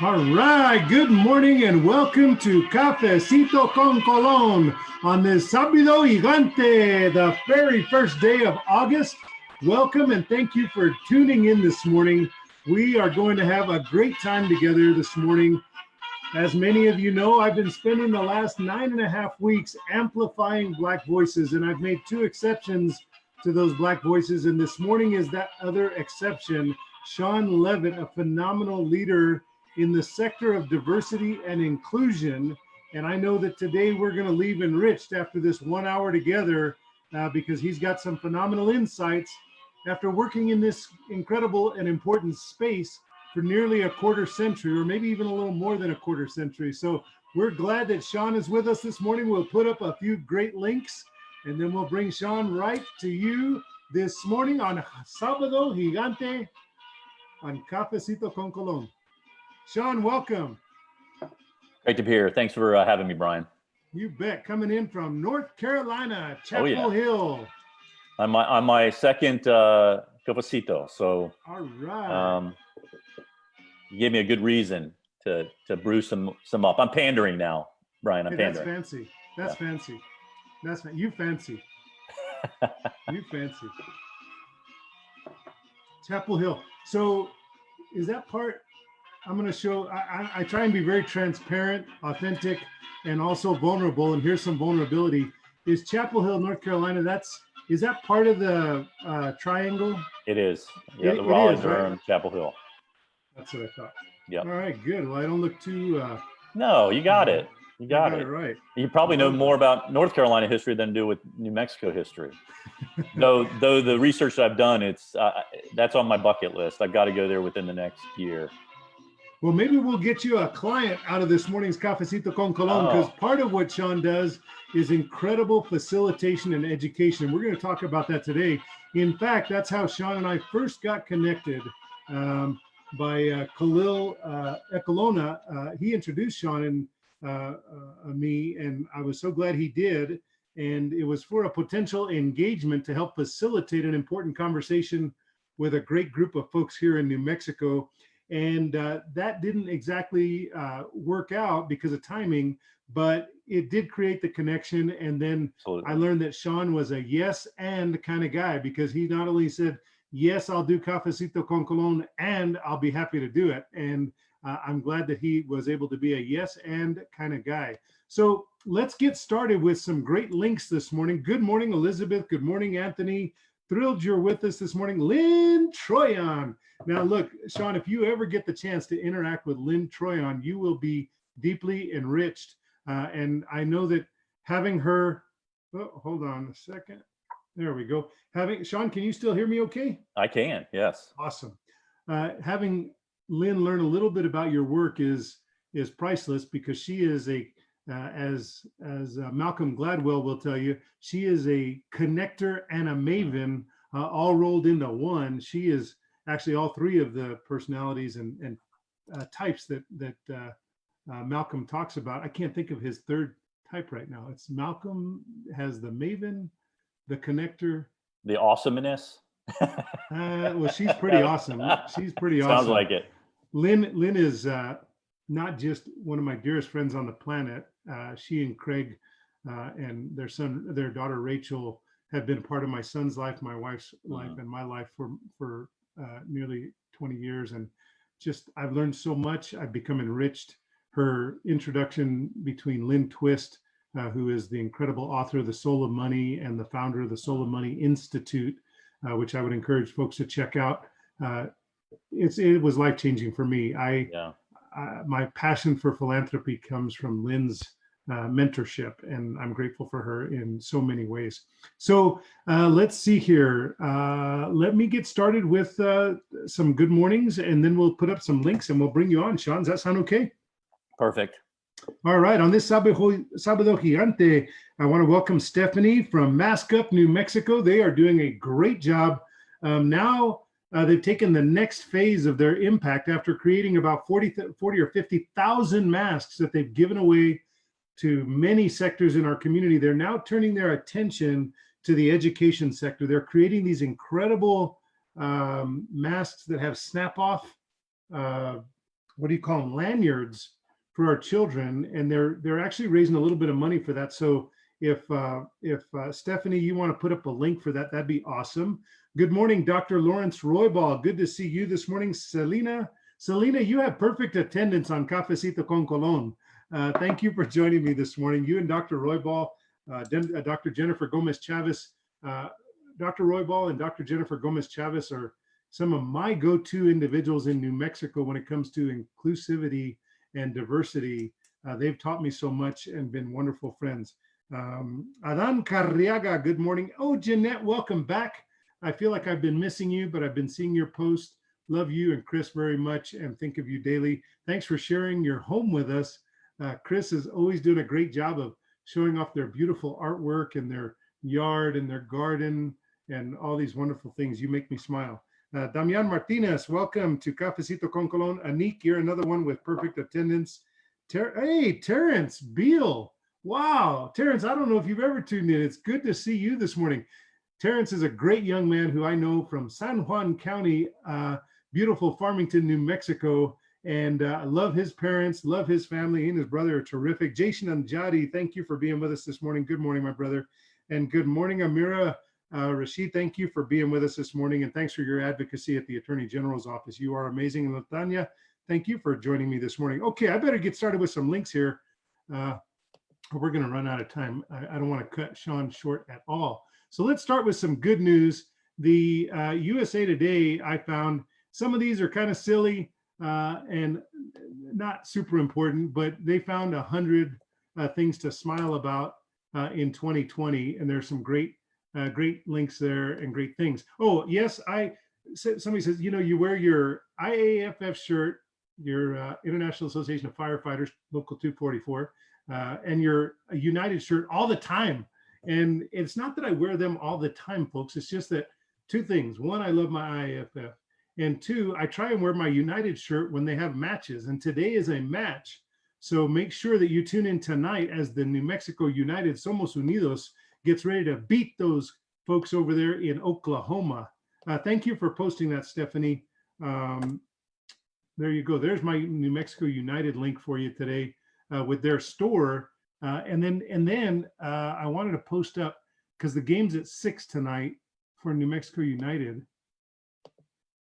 All right, good morning and welcome to Cafecito con Colón on this Sábado Gigante, the very first day of August. Welcome and thank you for tuning in this morning. We are going to have a great time together this morning. As many of you know, I've been spending the last 9.5 weeks amplifying Black voices, and I've made 2 exceptions to those Black voices, and this morning is that other exception. Sean Leavitt, a phenomenal leader in the sector of diversity and inclusion. And I know that today we're going to leave enriched after this 1 hour together because he's got some phenomenal insights after working in this incredible and important space for nearly a quarter century, or maybe even a little more than a quarter century. So we're glad that Sean is with us this morning. We'll put up a few great links and then we'll bring Sean right to you this morning on Sábado Gigante on Cafecito con Colón. Sean, welcome. Great to be here. Thanks for having me, Brian. You bet. Coming in from North Carolina, Chapel Hill. On my second Cafecito. So all right. You gave me a good reason to brew some up. I'm pandering now, Brian. I'm pandering. That's fancy. That's fancy. You fancy. You fancy. Chapel Hill. So is that part? I'm going to show, I try and be very transparent, authentic, and also vulnerable. And here's some vulnerability. Is Chapel Hill, North Carolina, is that part of the triangle? It is. Yeah, the Raleigh, Durham, right? Chapel Hill. That's what I thought. Yeah. All right, good. Well, I don't look too... No, you got it. You got it right. You probably know more about North Carolina history than do with New Mexico history. though the research that I've done, that's on my bucket list. I've got to go there within the next year. Well, maybe we'll get you a client out of this morning's Cafecito con Colón, because part of what Sean does is incredible facilitation and education. We're going to talk about that today. In fact, that's how Sean and I first got connected by Khalil Ecolona. He introduced Sean and me, and I was so glad he did. And it was for a potential engagement to help facilitate an important conversation with a great group of folks here in New Mexico. And that didn't exactly work out because of timing, but it did create the connection. And then I learned that Sean was a yes and kind of guy, because he not only said, yes, I'll do Cafecito con Colón and I'll be happy to do it. And I'm glad that he was able to be a yes and kind of guy. So let's get started with some great links this morning. Good morning, Elizabeth. Good morning, Anthony. Thrilled you're with us this morning. Lynn Troyan. Now, look, Sean, if you ever get the chance to interact with Lynn Troyan, you will be deeply enriched. And I know that having her, hold on a second. There we go. Sean, can you still hear me okay? I can, yes. Awesome. Having Lynn learn a little bit about your work is priceless, because she is as Malcolm Gladwell will tell you, she is a connector and a maven all rolled into one. She is actually all 3 of the personalities and types that Malcolm talks about. I can't think of his 3rd type right now. It's Malcolm has the maven, the connector, the awesomeness. Well, she's pretty awesome. She's pretty awesome. Sounds like it. Lynn is not just one of my dearest friends on the planet. She and Craig and their daughter Rachel have been part of my son's life, my wife's life, and my life for nearly 20 years. And just, I've learned so much. I've become enriched. Her introduction between Lynn Twist, who is the incredible author of The Soul of Money and the founder of the Soul of Money Institute, which I would encourage folks to check out. It was life-changing for me. My passion for philanthropy comes from Lynn's mentorship, and I'm grateful for her in so many ways. So let's see here. Let me get started with some good mornings, and then we'll put up some links and we'll bring you on. Sean, does that sound okay? Perfect. All right. On this Sábado Gigante, I want to welcome Stephanie from Mascot, New Mexico. They are doing a great job. Now they've taken the next phase of their impact after creating about 40 or 50,000 masks that they've given away to many sectors in our community. They're now turning their attention to the education sector. They're creating these incredible masks that have snap-off what do you call them, lanyards for our children, and they're actually raising a little bit of money for that. So if Stephanie, you want to put up a link for that, that'd be awesome. Good morning, Dr. Lawrence Roybal. Good to see you this morning. Selena, you have perfect attendance on Cafecito con Colon. Thank you for joining me this morning. You and Dr. Roybal, Dr. Jennifer Gomez Chavez, Dr. Roybal and Dr. Jennifer Gomez Chavez are some of my go-to individuals in New Mexico when it comes to inclusivity and diversity. They've taught me so much and been wonderful friends. Adan Carriaga, good morning. Oh, Jeanette, welcome back. I feel like I've been missing you, but I've been seeing your post. Love you and Chris very much and think of you daily. Thanks for sharing your home with us. Chris is always doing a great job of showing off their beautiful artwork and their yard and their garden and all these wonderful things. You make me smile. Damian Martinez, welcome to Cafecito con Colon. Anik, you're another one with perfect attendance. Hey, Terrence Beal. Wow, Terrence, I don't know if you've ever tuned in. It's good to see you this morning. Terrence is a great young man who I know from San Juan County, beautiful Farmington, New Mexico. And I love his parents, love his family. He and his brother are terrific. Jason Amjadi, thank you for being with us this morning. Good morning, my brother. And good morning, Amira Rashid. Thank you for being with us this morning. And thanks for your advocacy at the Attorney General's office. You are amazing. And Latanya, thank you for joining me this morning. Okay, I better get started with some links here. We're going to run out of time. I don't want to cut Sean short at all. So let's start with some good news. The USA Today, I found some of these are kind of silly and not super important, but they found 100 things to smile about in 2020. And there's some great links there and great things. Oh, yes, somebody says, you know, you wear your IAFF shirt, your International Association of Firefighters, Local 244, and your United shirt all the time. And it's not that I wear them all the time, folks. It's just that two things. One, I love my IAFF. And two, I try and wear my United shirt when they have matches. And today is a match. So make sure that you tune in tonight as the New Mexico United Somos Unidos gets ready to beat those folks over there in Oklahoma. Thank you for posting that, Stephanie. There you go. There's my New Mexico United link for you today with their store. And then I wanted to post up because the game's at 6 tonight for New Mexico United.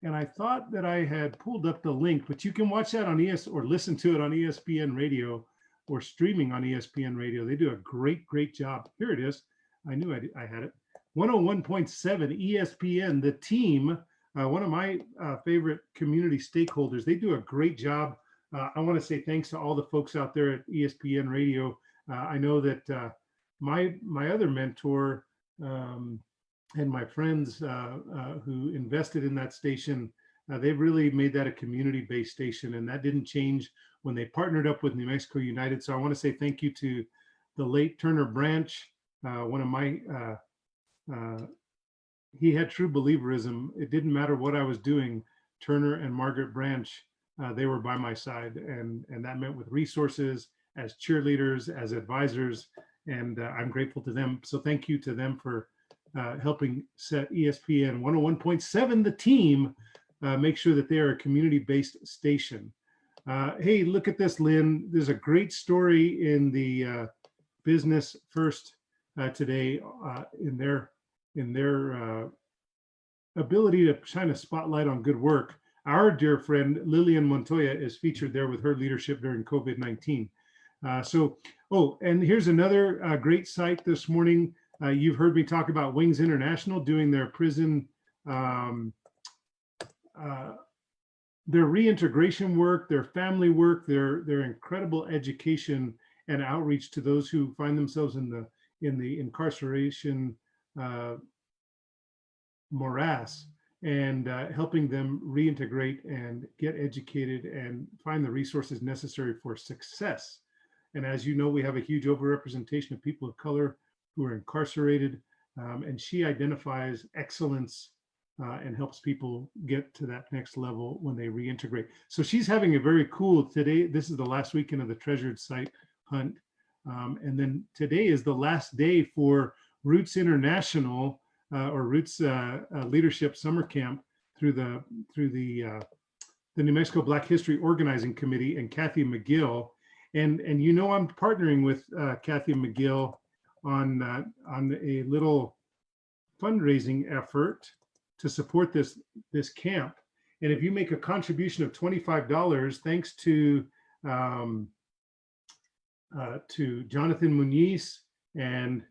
And I thought that I had pulled up the link, but you can watch that on or listen to it on ESPN Radio or streaming on ESPN Radio. They do a great job. Here it is. I knew I had it. 101.7 ESPN, the team, one of my favorite community stakeholders. They do a great job. I want to say thanks to all the folks out there at ESPN Radio. I know that my other mentor and my friends who invested in that station, they've really made that a community-based station, and that didn't change when they partnered up with New Mexico United. So I want to say thank you to the late Turner Branch, one of my, he had true believerism. It didn't matter what I was doing. Turner and Margaret Branch, they were by my side, and that meant with resources, as cheerleaders, as advisors, and I'm grateful to them. So thank you to them for helping set ESPN 101.7, the team, make sure that they are a community-based station. Hey, look at this, Lynn. There's a great story in the Business First today in their ability to shine a spotlight on good work. Our dear friend Lillian Montoya is featured there with her leadership during COVID-19. And here's another great site this morning. You've heard me talk about Wings International doing their prison, their reintegration work, their family work, their incredible education and outreach to those who find themselves in the incarceration morass, and helping them reintegrate and get educated and find the resources necessary for success. And as you know, we have a huge overrepresentation of people of color who are incarcerated, and she identifies excellence and helps people get to that next level when they reintegrate. So she's having a very cool today. This is the last weekend of the Treasured Site Hunt. And then today is the last day for Roots International or Roots Leadership Summer Camp through the the New Mexico Black History Organizing Committee, and Kathy McGill. And you know, I'm partnering with Kathy McGill on a little fundraising effort to support this camp. And if you make a contribution of $25, thanks to Jonathan Muniz, and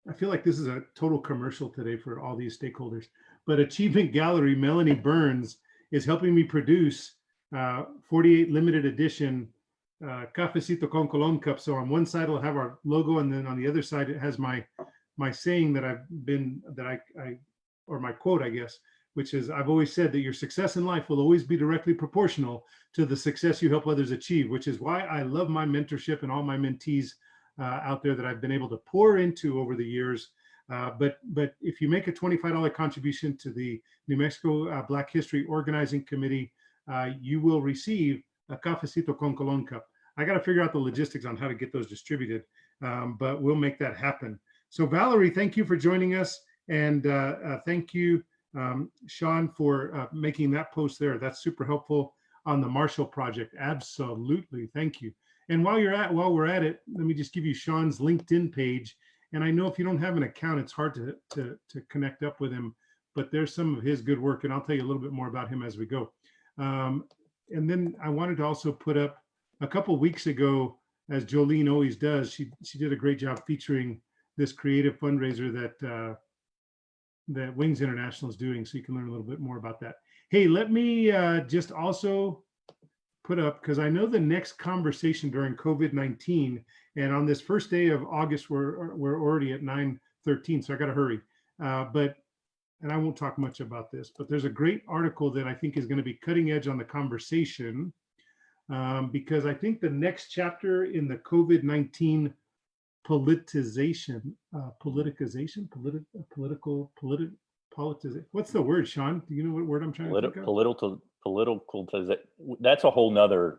I feel like this is a total commercial today for all these stakeholders, but Achievement Gallery, Melanie Burns, is helping me produce 48 limited edition Cafecito con Colon cups. So on one side it'll have our logo, and then on the other side it has my saying that I or my quote, I guess, which is, I've always said that your success in life will always be directly proportional to the success you help others achieve, which is why I love my mentorship and all my mentees out there that I've been able to pour into over the years. But if you make a $25 contribution to the New Mexico Black History Organizing Committee, you will receive a Cafecito con Colon cup. I got to figure out the logistics on how to get those distributed, but we'll make that happen. So Valerie, thank you for joining us. And thank you, Sean, for making that post there. That's super helpful on the Marshall Project. Absolutely. Thank you. And while we're at it, let me just give you Sean's LinkedIn page. And I know if you don't have an account, it's hard to connect up with him, but there's some of his good work, and I'll tell you a little bit more about him as we go. And then I wanted to also put up a couple weeks ago, as Jolene always does, she did a great job featuring this creative fundraiser that Wings International is doing, so you can learn a little bit more about that. Hey, let me just also put up, because I know the next conversation during COVID-19, and on this first day of August, we're already at 9:13, so I got to hurry. And I won't talk much about this, but there's a great article that I think is going to be cutting edge on the conversation, because I think the next chapter in the COVID-19 politicization, what's the word, Sean? Do you know what word I'm trying to think of? Political, that's a whole nother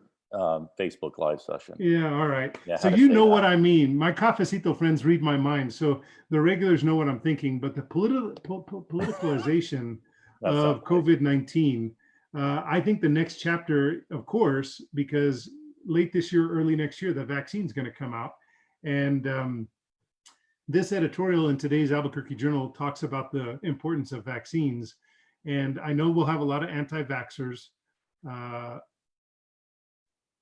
Facebook live session. Yeah, all right. Yeah, so you know what I mean. My Cafecito friends read my mind, so the regulars know what I'm thinking. But the politicalization of COVID-19, I think the next chapter, of course, because late this year, early next year, the vaccine's going to come out. And this editorial in today's Albuquerque Journal talks about the importance of vaccines. And I know we'll have a lot of anti-vaxxers.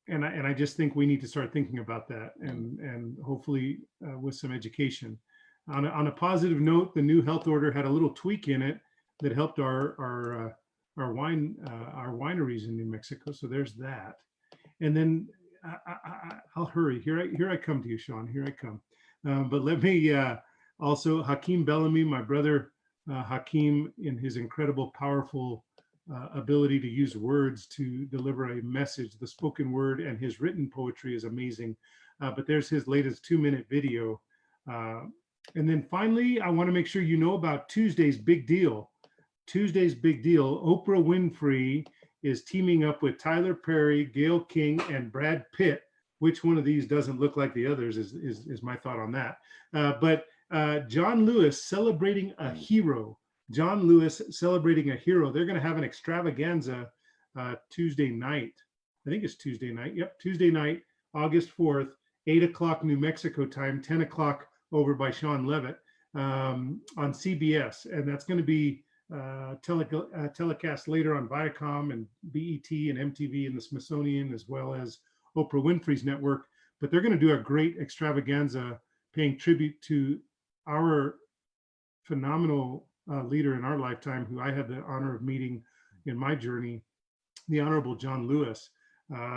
And I just think we need to start thinking about that, and hopefully with some education. On a positive note, the new health order had a little tweak in it that helped our wineries in New Mexico. So there's that. And then I'll hurry. Here I come to you, Sean. Here I come. But let me also, Hakeem Bellamy, my brother Hakeem, in his incredible, powerful ability to use words to deliver a message. The spoken word and his written poetry is amazing. But there's his latest 2-minute video. And then finally, I want to make sure you know about Tuesday's big deal. Tuesday's big deal. Oprah Winfrey is teaming up with Tyler Perry, Gayle King, and Brad Pitt. Which one of these doesn't look like the others is my thought on that. But John Lewis celebrating a hero. John Lewis celebrating a hero. They're going to have an extravaganza Tuesday night. I think it's Tuesday night. Yep, Tuesday night, August 4th, 8 o'clock New Mexico time, 10 o'clock over by Sean Leavitt on CBS. And that's going to be telecast later on Viacom and BET and MTV and the Smithsonian, as well as Oprah Winfrey's network. But they're going to do a great extravaganza paying tribute to our phenomenal leader in our lifetime, who I had the honor of meeting in my journey, the Honorable John Lewis.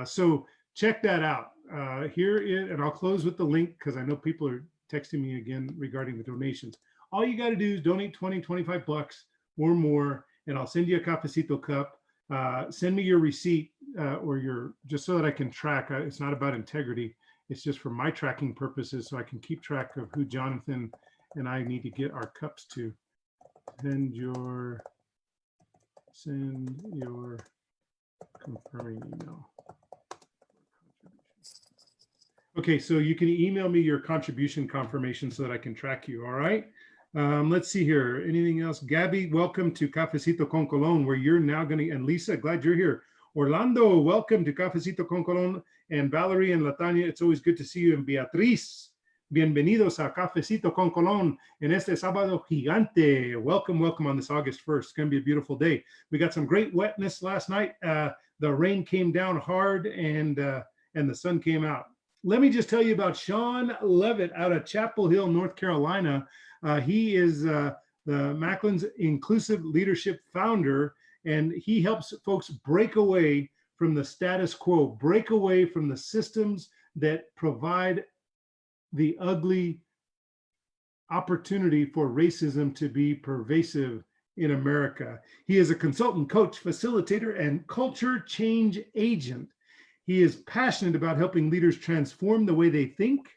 So check that out. And I'll close with the link, because I know people are texting me again regarding the donations. All you got to do is donate 20, 25 bucks or more, and I'll send you a Cafecito cup. Send me your receipt just so that I can track. It's not about integrity. It's just for my tracking purposes, so I can keep track of who Jonathan and I need to get our cups to. Send your confirming email. Okay, so you can email me your contribution confirmation so that I can track you. All right. Let's see here. Anything else? Gabby, welcome to Cafecito con Colon, where you're now going to, and Lisa, glad you're here, Orlando, welcome to Cafecito con Colon. And Valerie and Latanya, it's always good to see you. And Beatriz, bienvenidos a Cafecito con Colon en este sábado gigante. Welcome, welcome on this August 1st. It's going to be a beautiful day. We got some great wetness last night. The rain came down hard and the sun came out. Let me just tell you about Sean Leavitt out of Chapel Hill, North Carolina. He is the Macklin's Inclusive Leadership founder, and he helps folks break away from the status quo, break away from the systems that provide the ugly opportunity for racism to be pervasive in America. He is a consultant, coach, facilitator, and culture change agent. He is passionate about helping leaders transform the way they think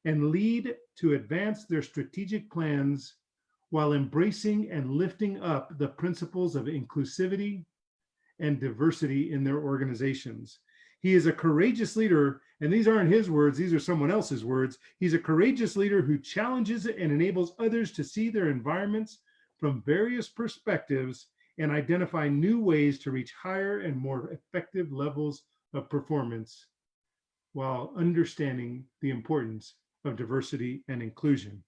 and lead to advance their strategic plans while embracing and lifting up the principles of inclusivity and diversity in their organizations. He is a courageous leader, and these aren't his words, these are someone else's words. He's a courageous leader who challenges and enables others to see their environments from various perspectives and identify new ways to reach higher and more effective levels of performance while understanding the importance of diversity and inclusion.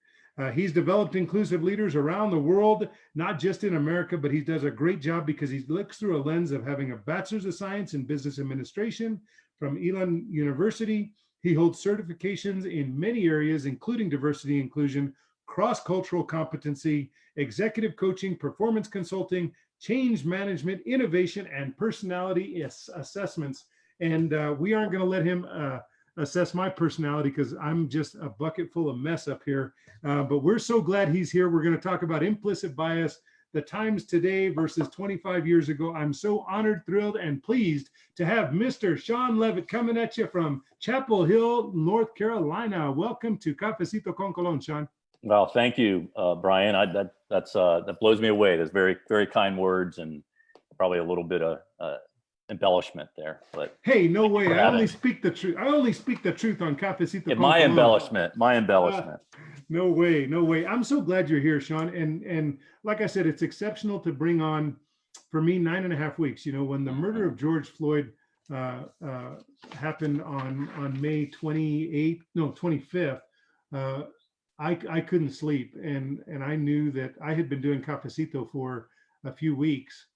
He's developed inclusive leaders around the world, not just in America, but he does a great job because he looks through a lens of having a bachelor's of science in business administration from Elon University. He holds certifications in many areas, including diversity, inclusion, cross-cultural competency, executive coaching, performance consulting, change management, innovation, and personality assessments. And we aren't going to let him assess my personality because I'm just a bucket full of mess up here. But we're so glad he's here. We're going to talk about implicit bias, the times today versus 25 years ago. I'm so honored, thrilled, and pleased to have Mr. Sean Leavitt coming at you from Chapel Hill, North Carolina. Welcome to Cafecito con Colon, Sean. Well, thank you, Brian. That blows me away. That's very, very kind words and probably a little bit of embellishment there, but hey, no way. I only speak the truth. I only speak the truth on Cafecito. Yeah, my embellishment. No way, no way. I'm so glad you're here, Sean. And like I said, it's exceptional to bring on, for me, 9.5 weeks. You know, when the murder of George Floyd happened on May 25th, I couldn't sleep, and I knew that I had been doing Cafecito for a few weeks.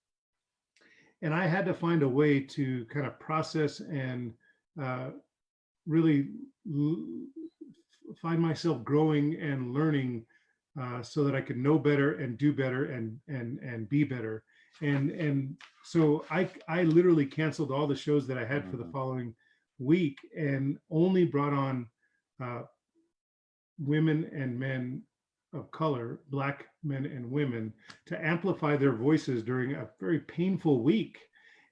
And I had to find a way to kind of process and really find myself growing and learning so that I could know better and do better and be better. And so I literally canceled all the shows that I had for the following week and only brought on women and men of color, Black men and women, to amplify their voices during a very painful week.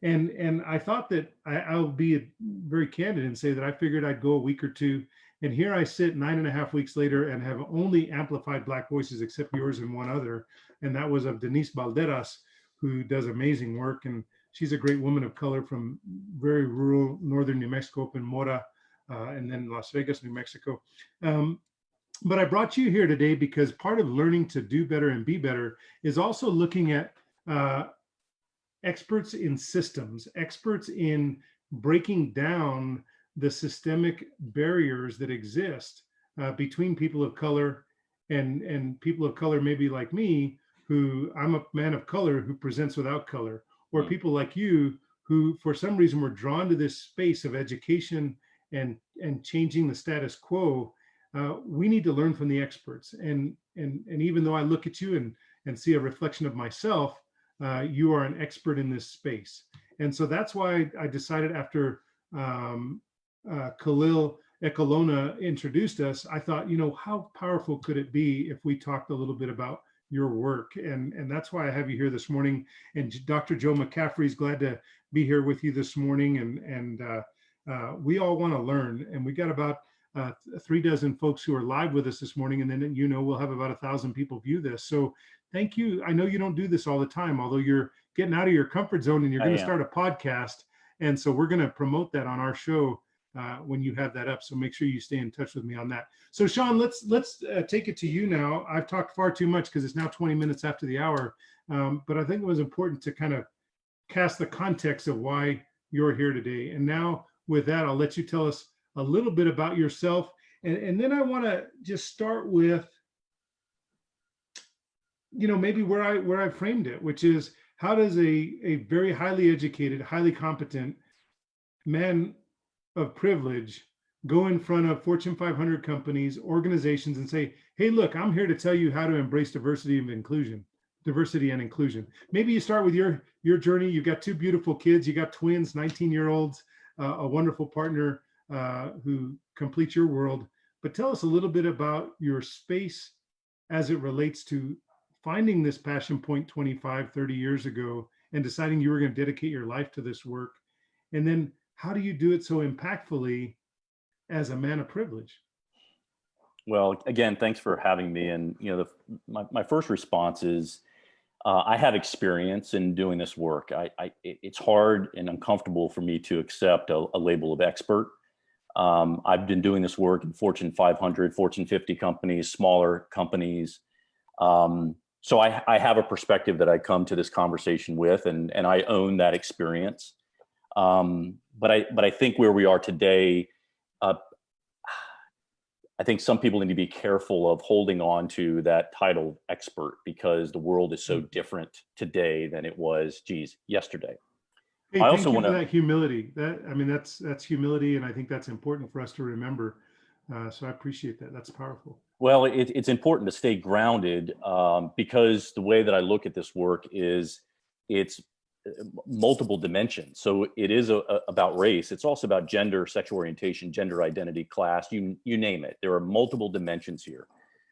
And I thought that I'll be very candid and say that I figured I'd go a week or two. And here I sit 9.5 weeks later and have only amplified Black voices except yours and one other. And that was of Denise Balderas, who does amazing work. And she's a great woman of color from very rural northern New Mexico, up in Mora, and then Las Vegas, New Mexico. But I brought you here today because part of learning to do better and be better is also looking at experts in systems, experts in breaking down the systemic barriers that exist between people of color and people of color, maybe like me, who I'm a man of color who presents without color, or people like you who for some reason were drawn to this space of education and changing the status quo. We need to learn from the experts. And even though I look at you and see a reflection of myself, you are an expert in this space. And so that's why I decided after Khalil Ekolona introduced us, I thought, you know, how powerful could it be if we talked a little bit about your work? And that's why I have you here this morning. And Dr. Joe McCaffrey is glad to be here with you this morning. And we all want to learn. And we got about 36 folks who are live with us this morning, and then we'll have about 1,000 people view this. So thank you. I know you don't do this all the time, although you're getting out of your comfort zone and you're going to start a podcast, and so we're going to promote that on our show when you have that up. So make sure you stay in touch with me on that. So Sean, let's take it to you now. I've talked far too much because it's now 20 minutes after the hour, but I think it was important to kind of cast the context of why you're here today. And now with that, I'll let you tell us a little bit about yourself. And then I want to just start with, maybe where I framed it, which is, how does a very highly educated, highly competent man of privilege go in front of Fortune 500 companies, organizations, and say, hey, look, I'm here to tell you how to embrace diversity and inclusion. Maybe you start with your journey. You've got two beautiful kids. You got twins, 19-year-olds, a wonderful partner who completes your world. But tell us a little bit about your space as it relates to finding this passion point 25, 30 years ago and deciding you were going to dedicate your life to this work. And then how do you do it so impactfully as a man of privilege? Well, again, thanks for having me. And, my first response is, I have experience in doing this work. It's hard and uncomfortable for me to accept a label of expert. I've been doing this work in Fortune 500, Fortune 50 companies, smaller companies. So I have a perspective that I come to this conversation with, and I own that experience. But I think where we are today, I think some people need to be careful of holding on to that title expert, because the world is so different today than it was, yesterday. Hey, I also want that humility. That's humility, and I think that's important for us to remember. So I appreciate that. That's powerful. Well, it's important to stay grounded, because the way that I look at this work is it's multiple dimensions. So it is about race. It's also about gender, sexual orientation, gender identity, class, you name it. There are multiple dimensions here.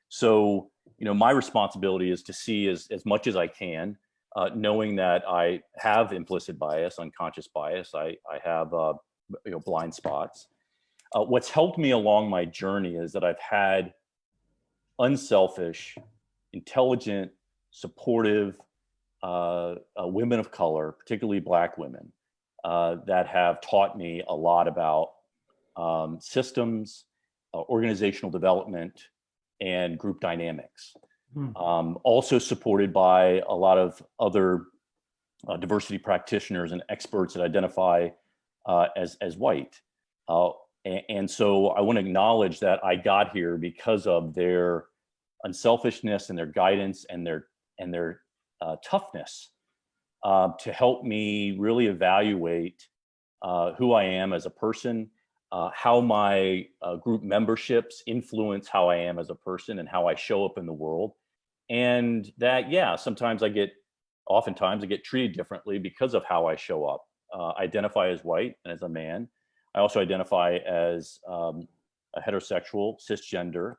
So, my responsibility is to see as much as I can, knowing that I have implicit bias, unconscious bias. I have, blind spots. What's helped me along my journey is that I've had unselfish, intelligent, supportive women of color, particularly Black women, that have taught me a lot about systems, organizational development, and group dynamics. Also supported by a lot of other diversity practitioners and experts that identify as white. And so I want to acknowledge that I got here because of their unselfishness and their guidance and their toughness to help me really evaluate who I am as a person, how my group memberships influence how I am as a person and how I show up in the world. And that, oftentimes I get treated differently because of how I show up. I identify as white and as a man. I also identify as a heterosexual, cisgender.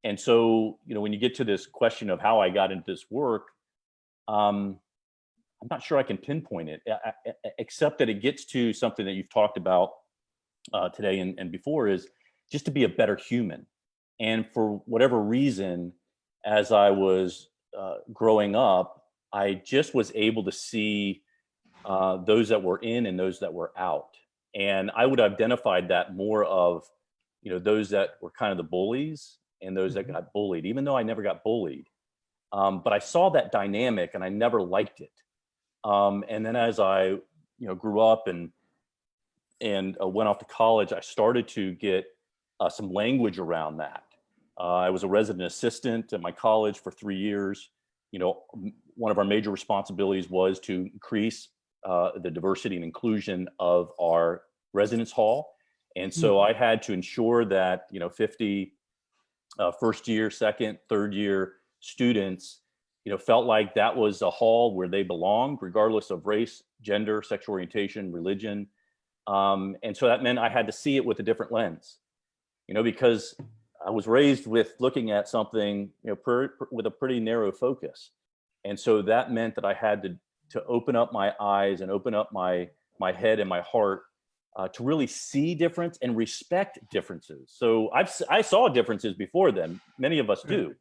And so, when you get to this question of how I got into this work, I'm not sure I can pinpoint it, except that it gets to something that you've talked about today and before, is just to be a better human. And for whatever reason, as I was growing up, I just was able to see those that were in and those that were out. And I would have identified that more of, those that were kind of the bullies and those that got bullied, even though I never got bullied. But I saw that dynamic and I never liked it. And then as I, grew up and went off to college, I started to get some language around that. I was a resident assistant at my college for 3 years. One of our major responsibilities was to increase the diversity and inclusion of our residence hall. And so I had to ensure that, 50 first year, second, third year students, felt like that was a hall where they belonged, regardless of race, gender, sexual orientation, religion. And so that meant I had to see it with a different lens, because I was raised with looking at something, with a pretty narrow focus. And so that meant that I had to open up my eyes and open up my head and my heart to really see difference and respect differences. So I saw differences before then. Many of us do,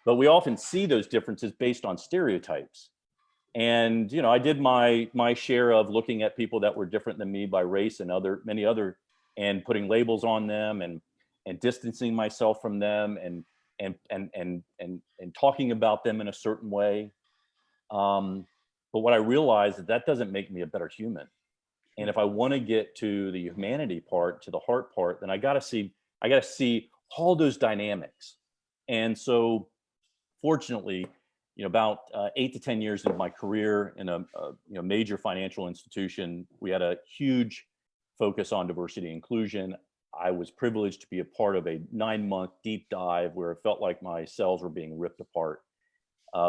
but we often see those differences based on stereotypes. And I did my share of looking at people that were different than me by race and many other, and putting labels on them and distancing myself from them and talking about them in a certain way. But what I realized is that doesn't make me a better human. And if I want to get to the humanity part, to the heart part, then I got to see all those dynamics. And so fortunately, about 8 to 10 years into my career in a major financial institution, we had a huge focus on diversity and inclusion. I was privileged to be a part of a 9-month deep dive where it felt like my cells were being ripped apart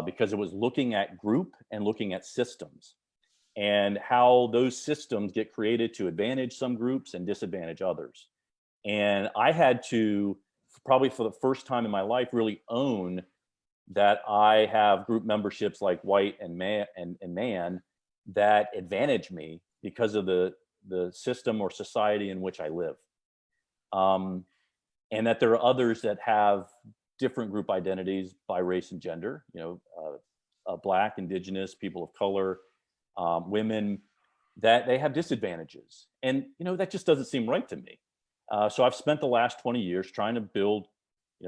because it was looking at group and looking at systems and how those systems get created to advantage some groups and disadvantage others. And I had to, probably for the first time in my life, really own that I have group memberships like white and man that advantage me because of the system or society in which I live. And that there are others that have different group identities by race and gender, Black, Indigenous, people of color, women, that they have disadvantages. And, that just doesn't seem right to me. So I've spent the last 20 years trying to build,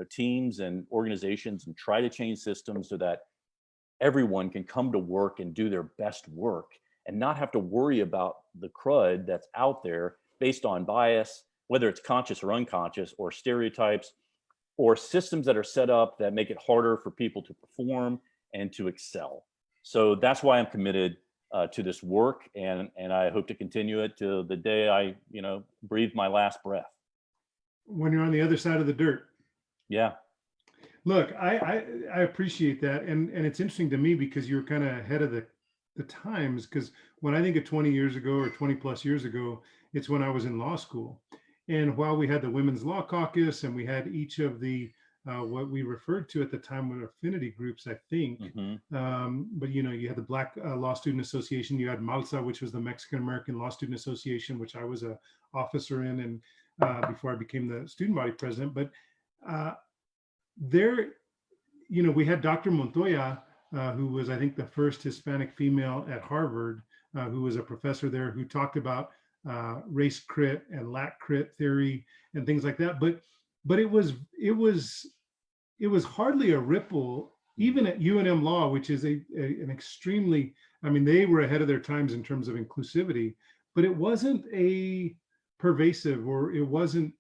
teams and organizations and try to change systems so that everyone can come to work and do their best work and not have to worry about the crud that's out there based on bias, whether it's conscious or unconscious, or stereotypes, or systems that are set up that make it harder for people to perform and to excel. So that's why I'm committed to this work, and I hope to continue it till the day I, breathe my last breath. When you're on the other side of the dirt. Yeah. Look, I appreciate that, and it's interesting to me because you're kind of ahead of the times. Because when I think of 20 years ago or 20 plus years ago, it's when I was in law school, and while we had the Women's Law Caucus and we had each of the what we referred to at the time were affinity groups, I think. But you had the Black Law Student Association, you had MALSA, which was the Mexican American Law Student Association, which I was a officer in, and before I became the student body president. But there, we had Dr. Montoya, who was, I think, the first Hispanic female at Harvard, who was a professor there, who talked about race crit and lat crit theory and things like that. But it was hardly a ripple, even at UNM Law, which is an extremely, they were ahead of their times in terms of inclusivity, but it wasn't a pervasive, or it wasn't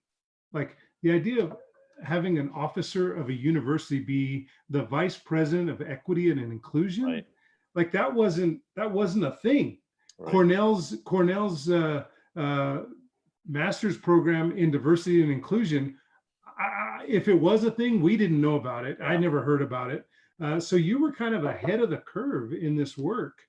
like the idea of having an officer of a university be the vice president of equity and inclusion, right. Like that wasn't a thing. Right. Cornell's master's program in diversity and inclusion, if it was a thing, we didn't know about it. I never heard about it. So you were kind of ahead of the curve in this work,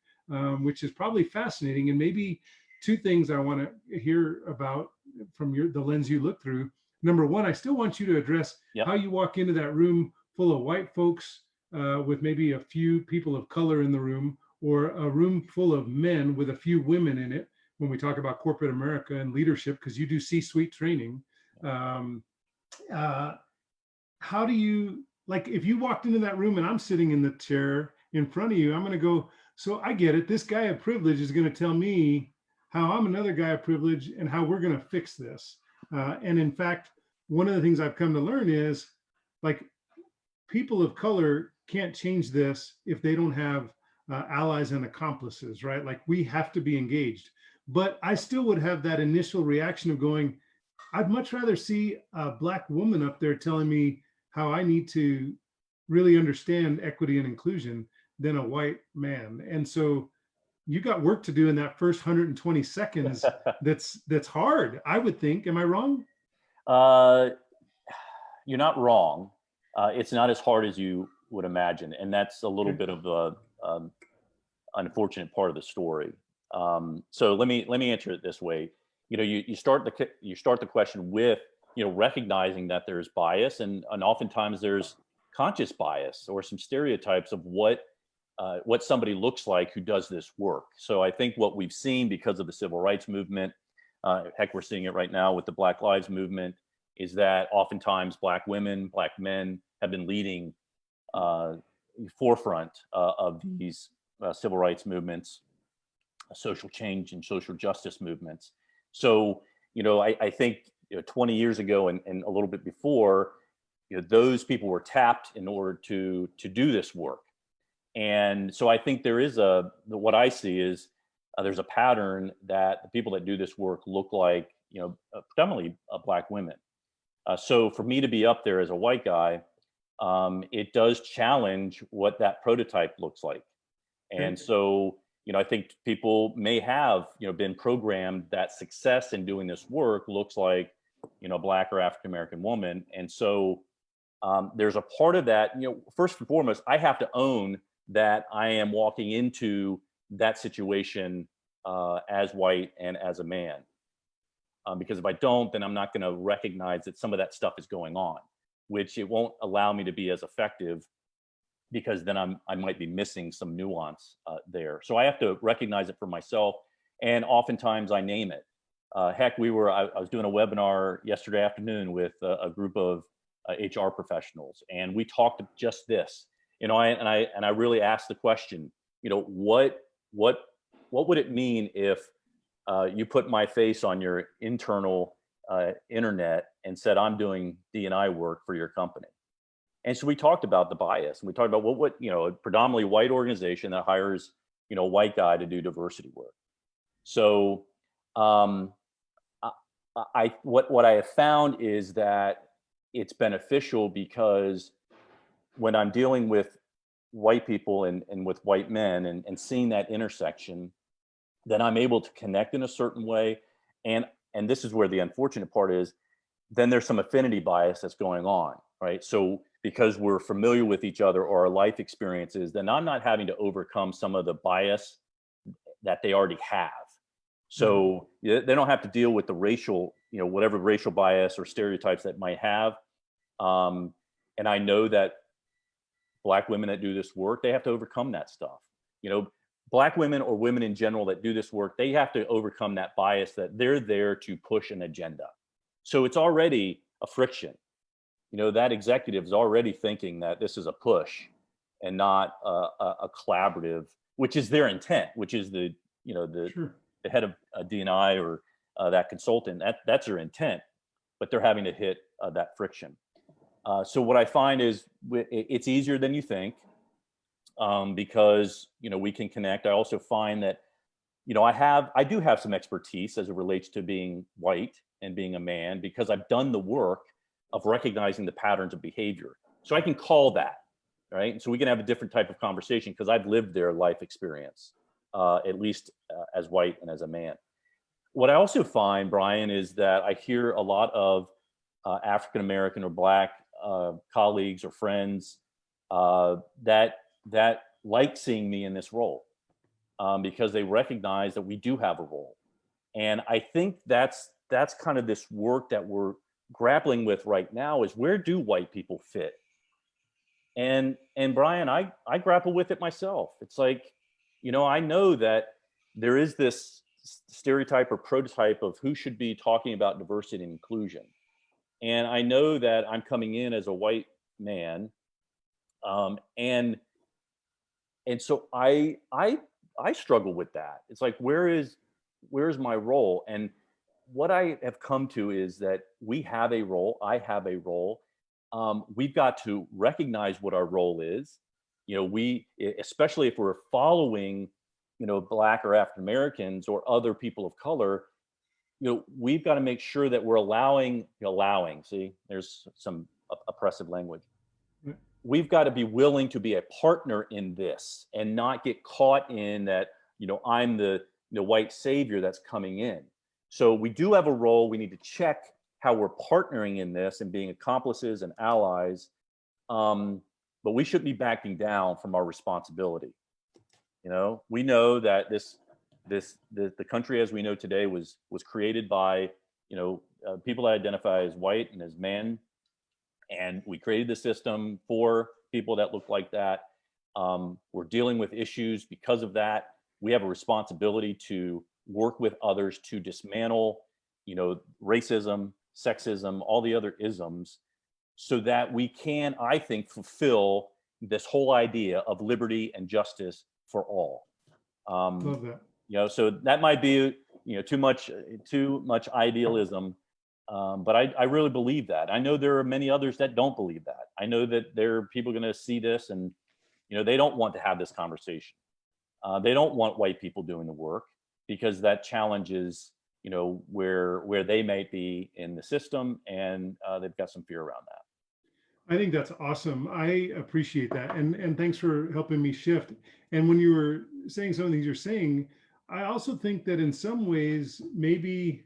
which is probably fascinating. And maybe two things I want to hear about from the lens you look through. Number one, I still want you to address how you walk into that room full of white folks with maybe a few people of color in the room, or a room full of men with a few women in it, when we talk about corporate America and leadership, because you do C-suite training. How do you, like, if you walked into that room and I'm sitting in the chair in front of you, I'm going to go, so I get it. This guy of privilege is going to tell me how I'm another guy of privilege and how we're going to fix this. And in fact, one of the things I've come to learn is, like, people of color can't change this if they don't have allies and accomplices, right? Like, we have to be engaged. But I still would have that initial reaction of going, I'd much rather see a Black woman up there telling me how I need to really understand equity and inclusion than a white man. And so you got work to do in that first 120 seconds. That's hard, I would think. Am I wrong? You're not wrong. It's not as hard as you would imagine. And that's a little bit of the unfortunate part of the story. So let me answer it this way. You start the question with, recognizing that there's bias, and oftentimes there's conscious bias or some stereotypes of what somebody looks like who does this work. So I think what we've seen because of the civil rights movement, heck, we're seeing it right now with the Black Lives Movement, is that oftentimes Black women, Black men have been leading forefront of these civil rights movements, social change and social justice movements. So, I think 20 years ago and a little bit before, those people were tapped in order to do this work. And so I think there is what I see is there's a pattern that the people that do this work look like, predominantly Black women. So for me to be up there as a white guy, it does challenge what that prototype looks like. And so, I think people may have, been programmed that success in doing this work looks like, Black or African American woman. And so there's a part of that, first and foremost, I have to own that I am walking into that situation as white and as a man. Because if I don't, then I'm not going to recognize that some of that stuff is going on, which it won't allow me to be as effective, because then I might be missing some nuance there. So I have to recognize it for myself, and oftentimes I name it. Heck, I was doing a webinar yesterday afternoon with a group of HR professionals, and we talked just this. And I really asked the question, what would it mean if you put my face on your internal internet and said I'm doing D&I work for your company? And so we talked about the bias, and we talked about what a predominantly white organization that hires a white guy to do diversity work. So what I have found is that it's beneficial, because when I'm dealing with white people and with white men and seeing that intersection, then I'm able to connect in a certain way. And this is where the unfortunate part is, then there's some affinity bias that's going on, right? So because we're familiar with each other or our life experiences, then I'm not having to overcome some of the bias that they already have. So they don't have to deal with the racial, whatever racial bias or stereotypes that might have. And I know that Black women that do this work, they have to overcome that stuff. Black women or women in general that do this work, they have to overcome that bias that they're there to push an agenda. So it's already a friction. That executive is already thinking that this is a push and not a collaborative, which is their intent, which is the head of D&I or that consultant, that's their intent, but they're having to hit that friction. So what I find is it's easier than you think, because, we can connect. I also find that, I do have some expertise as it relates to being white and being a man, because I've done the work of recognizing the patterns of behavior. So I can call that, right? And so we can have a different type of conversation, because I've lived their life experience, at least as white and as a man. What I also find, Brian, is that I hear a lot of African American or Black colleagues or friends that like seeing me in this role, because they recognize that we do have a role. And I think that's kind of this work that we're grappling with right now, is where do white people fit? And Brian, I grapple with it myself. It's like, I know that there is this stereotype or prototype of who should be talking about diversity and inclusion. And I know that I'm coming in as a white man. And so I struggle with that. It's like, where's my role? And what I have come to is that we have a role. I have a role. We've got to recognize what our role is. Especially if we're following, Black or African Americans or other people of color, we've got to make sure that we're allowing, see, there's some oppressive language. We've got to be willing to be a partner in this and not get caught in that, I'm the white savior that's coming in. So we do have a role. We need to check how we're partnering in this and being accomplices and allies. But we shouldn't be backing down from our responsibility. We know that the country as we know today was created by, people that identify as white and as men. And we created the system for people that look like that. We're dealing with issues because of that. We have a responsibility to work with others to dismantle, racism, sexism, all the other isms, so that we can, I think, fulfill this whole idea of liberty and justice for all. Love that. So that might be, too much idealism, but I really believe that. I know there are many others that don't believe that. I know that there are people going to see this and they don't want to have this conversation. They don't want white people doing the work because that challenges, where they may be in the system, and they've got some fear around that. I think that's awesome. I appreciate that. And thanks for helping me shift. And when you were saying some of the things you're saying, I also think that in some ways, maybe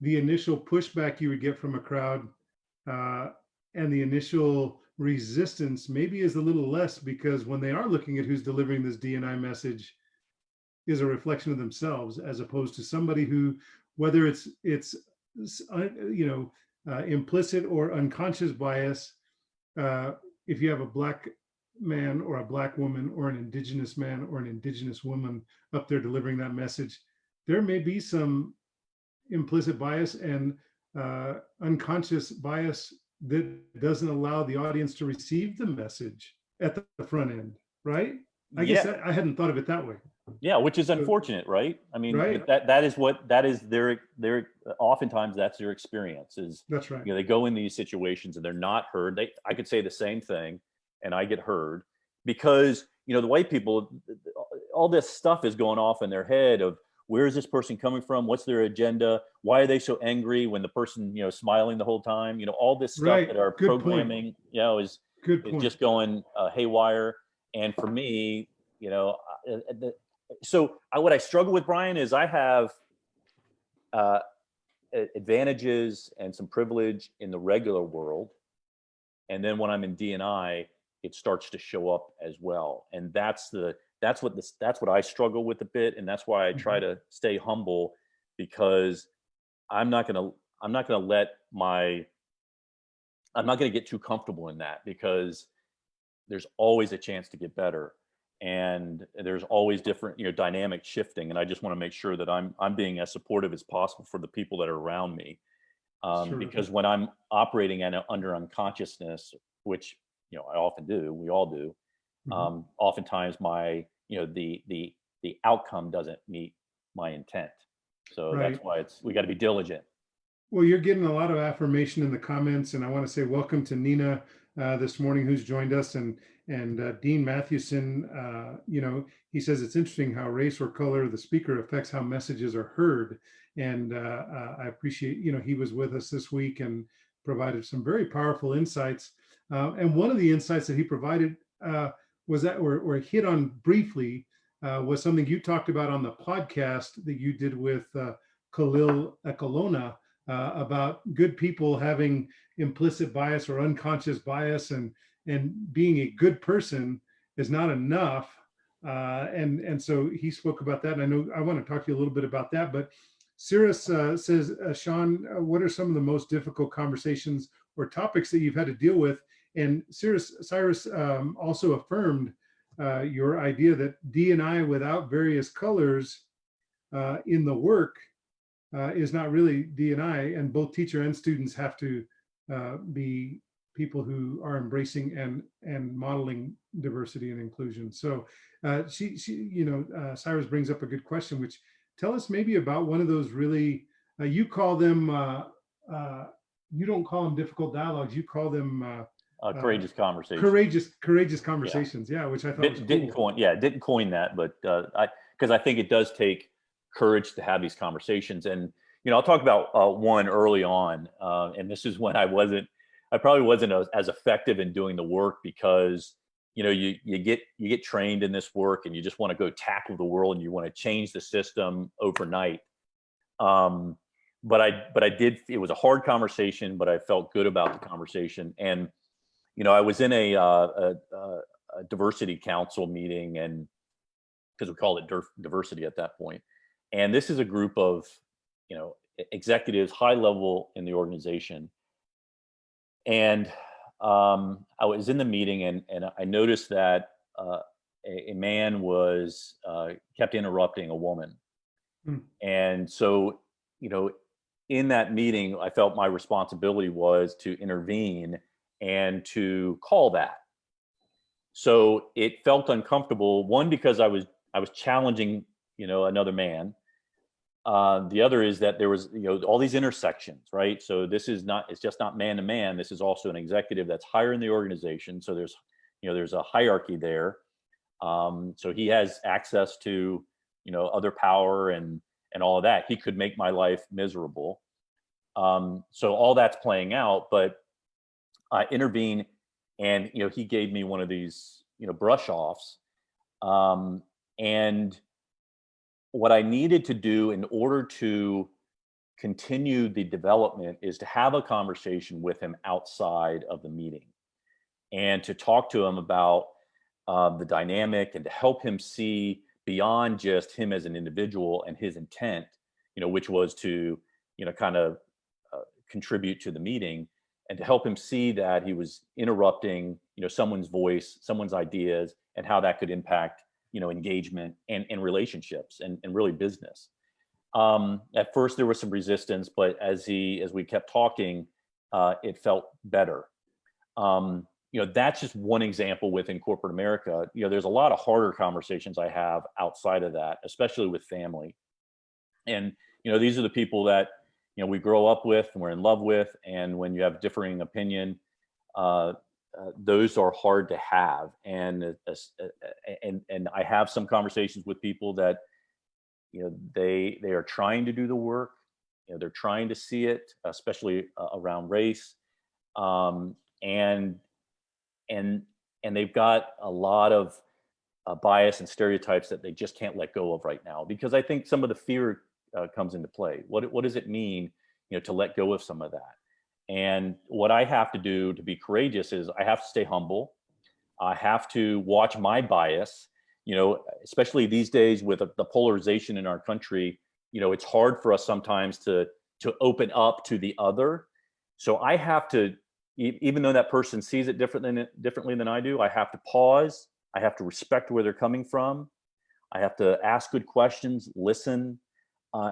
the initial pushback you would get from a crowd uh, and the initial resistance maybe is a little less, because when they are looking at who's delivering this D&I message is a reflection of themselves, as opposed to somebody who, whether it's implicit or unconscious bias. If you have a Black man or a Black woman or an Indigenous man or an Indigenous woman up there delivering that message, there may be some implicit bias and unconscious bias that doesn't allow the audience to receive the message at the front end, right? I guess I hadn't thought of it that way. Yeah, which is unfortunate, right? I mean, right. that is their oftentimes that's their experience is. That's right. They go in these situations and they're not heard. I could say the same thing and I get heard because, the white people, all this stuff is going off in their head of where is this person coming from? What's their agenda? Why are they so angry when the person, smiling the whole time? All this stuff right. that our Good programming, point. is just going haywire. And for me, so what I struggle with, Brian, is I have advantages and some privilege in the regular world, and then when I'm in D&I, it starts to show up as well. And that's what I struggle with a bit, and that's why I try to stay humble, because I'm not gonna get too comfortable in that, because there's always a chance to get better. And there's always different, dynamic shifting. And I just want to make sure that I'm being as supportive as possible for the people that are around me. Sure. Because when I'm operating under unconsciousness, which, I often do, we all do, oftentimes my, the outcome doesn't meet my intent. So that's why we got to be diligent. Well, you're getting a lot of affirmation in the comments, and I want to say welcome to Nina this morning, who's joined us, and Dean Mathewson. He says it's interesting how race or color of the speaker affects how messages are heard, and I appreciate. He was with us this week and provided some very powerful insights. And one of the insights that he provided was that, or hit on briefly, was something you talked about on the podcast that you did with Khalil Ekalona. About good people having implicit bias or unconscious bias, and being a good person is not enough. And so he spoke about that. And I know I want to talk to you a little bit about that. But Cyrus says, Sean, what are some of the most difficult conversations or topics that you've had to deal with? And Cyrus also affirmed your idea that D&I without various colors in the work is not really D&I, and both teacher and students have to be people who are embracing and modeling diversity and inclusion. So Cyrus brings up a good question, which tell us maybe about one of those really, you call them, you don't call them difficult dialogues, you call them courageous conversations. Courageous conversations, yeah, which I thought was cool. Didn't coin that, but because I think it does take courage to have these conversations. And I'll talk about one early on, and this is when I probably wasn't as effective in doing the work, because you get trained in this work and you just want to go tackle the world and you want to change the system overnight. But I did. It was a hard conversation, but I felt good about the conversation. And I was in a diversity council meeting, and because we called it diversity at that point. And this is a group of, executives, high level in the organization. And I was in the meeting, and I noticed that a man was kept interrupting a woman. And so, in that meeting, I felt my responsibility was to intervene and to call that. So it felt uncomfortable. One, because I was challenging, another man. The other is that there was, all these intersections, right? So it's just not man to man. This is also an executive that's higher in the organization. So there's, there's a hierarchy there. So he has access to, other power and all of that. He could make my life miserable. So all that's playing out, but I intervene, and he gave me one of these brush offs, and what I needed to do in order to continue the development is to have a conversation with him outside of the meeting, and to talk to him about the dynamic, and to help him see beyond just him as an individual and his intent, which was to kind of contribute to the meeting, and to help him see that he was interrupting someone's voice, someone's ideas, and how that could impact engagement and relationships and really business. At first there was some resistance, but as we kept talking, it felt better. That's just one example within corporate America. There's a lot of harder conversations I have outside of that, especially with family. And these are the people that we grow up with and we're in love with, and when you have differing opinion, those are hard to have. And I have some conversations with people that they are trying to do the work, they're trying to see it, especially around race, and they've got a lot of bias and stereotypes that they just can't let go of right now, because I think some of the fear comes into play. What does it mean to let go of some of that? And what I have to do to be courageous is I have to stay humble. I have to watch my bias, especially these days with the polarization in our country. It's hard for us sometimes to open up to the other. So I have to, even though that person sees it differently than I do, I have to pause. I have to respect where they're coming from. I have to ask good questions, listen,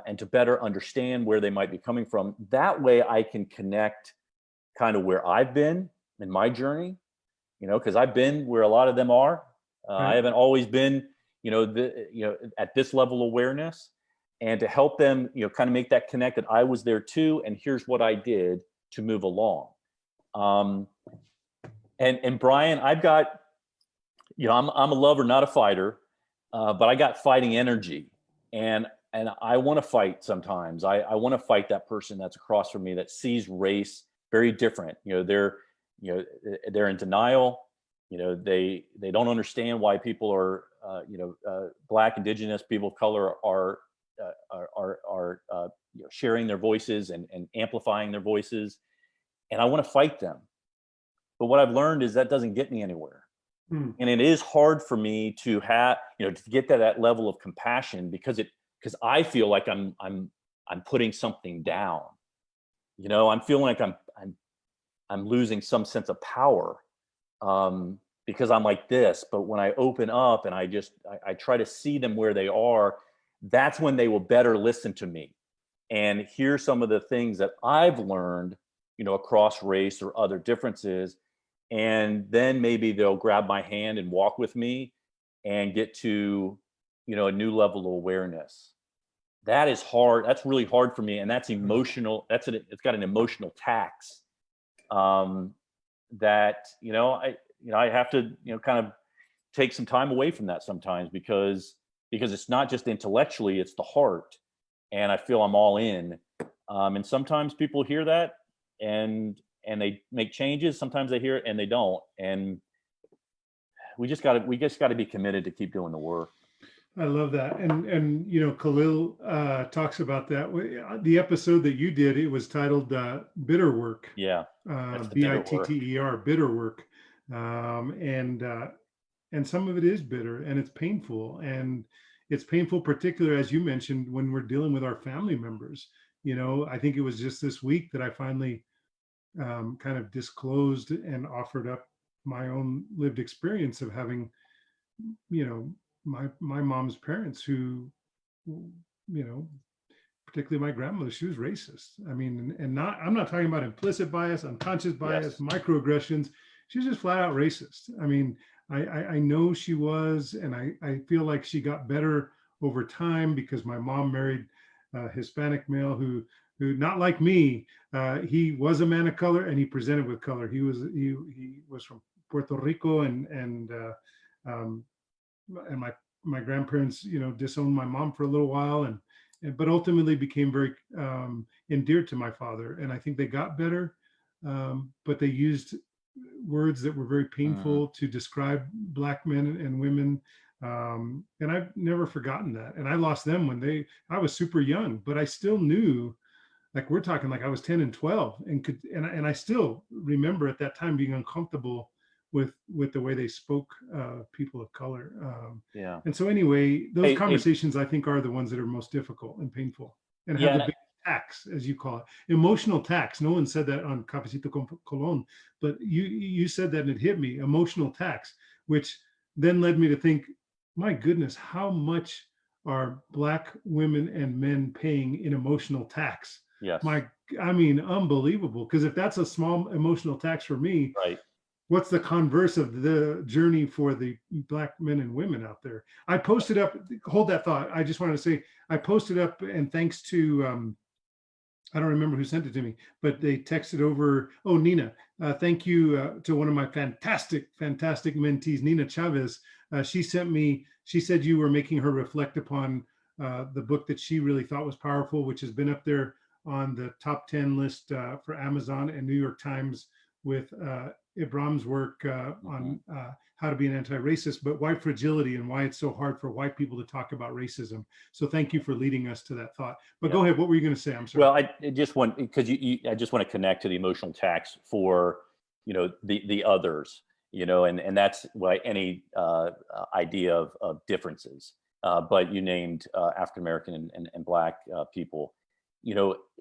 and to better understand where they might be coming from. That way I can connect kind of where I've been in my journey, because I've been where a lot of them are. Right. I haven't always been, at this level of awareness, and to help them, kind of make that connect that I was there too, and here's what I did to move along. And Brian, I've got, I'm a lover, not a fighter, but I got fighting energy, and I want to fight sometimes. I want to fight that person that's across from me that sees race very different. They're in denial. They don't understand why people are, Black, Indigenous, people of color are sharing their voices and amplifying their voices. And I want to fight them. But what I've learned is that doesn't get me anywhere. And it is hard for me to have, to get to that level of compassion, because I feel like I'm putting something down. I'm feeling like I'm losing some sense of power, because I'm like this. But when I open up and I try to see them where they are, that's when they will better listen to me and hear some of the things that I've learned, across race or other differences. And then maybe they'll grab my hand and walk with me and get to, a new level of awareness. That is hard. That's really hard for me. And that's emotional. It's got an emotional tax, that, I have to, kind of take some time away from that sometimes, because it's not just intellectually, it's the heart. And I feel I'm all in. And sometimes people hear that and they make changes. Sometimes they hear it and they don't. And we just got to be committed to keep doing the work. I love that. And Khalil talks about that. The episode that you did, it was titled Bitter Work. Yeah. BITTER, bitter work. And some of it is bitter, and it's painful. And it's painful, particularly, as you mentioned, when we're dealing with our family members. I think it was just this week that I finally kind of disclosed and offered up my own lived experience of having, my mom's parents who, particularly my grandmother, she was racist. I mean, I'm not talking about implicit bias, unconscious bias, yes, microaggressions. She was just flat out racist. I mean, I know she was, and I feel like she got better over time, because my mom married a Hispanic male who not like me, he was a man of color and he presented with color. He was from Puerto Rico, um, and my grandparents, disowned my mom for a little while, but ultimately became very endeared to my father. And I think they got better, but they used words that were very painful to describe Black men and women. And I've never forgotten that. And I lost them when I was super young, but I still knew, like we're talking like I was 10 and 12, and I still remember at that time being uncomfortable with the way they spoke, people of color. Yeah. And so anyway, those Hey, conversations I think are the ones that are most difficult and painful, and have yeah, the biggest tax, as you call it, emotional tax. No one said that on Cafecito con Colon, but you said that and it hit me, emotional tax, which then led me to think, my goodness, how much are Black women and men paying in emotional tax? yes, I mean, unbelievable. Because if that's a small emotional tax for me, right. what's the converse of the journey for the Black men and women out there? I posted up, hold that thought. I just wanted to say, I posted up, and thanks to, I don't remember who sent it to me, but they texted over, oh, Nina, thank you to one of my fantastic mentees, Nina Chavez. She said you were making her reflect upon the book that she really thought was powerful, which has been up there on the top 10 list for Amazon and New York Times, with Ibrahim's work on how to be an anti-racist, but white fragility and why it's so hard for white people to talk about racism. So thank you for leading us to that thought. But go ahead. What were you going to say? I'm sorry. Well, I just want, because I just want to connect to the emotional tax for, the others, and that's why any idea of differences. But you named African American and Black people,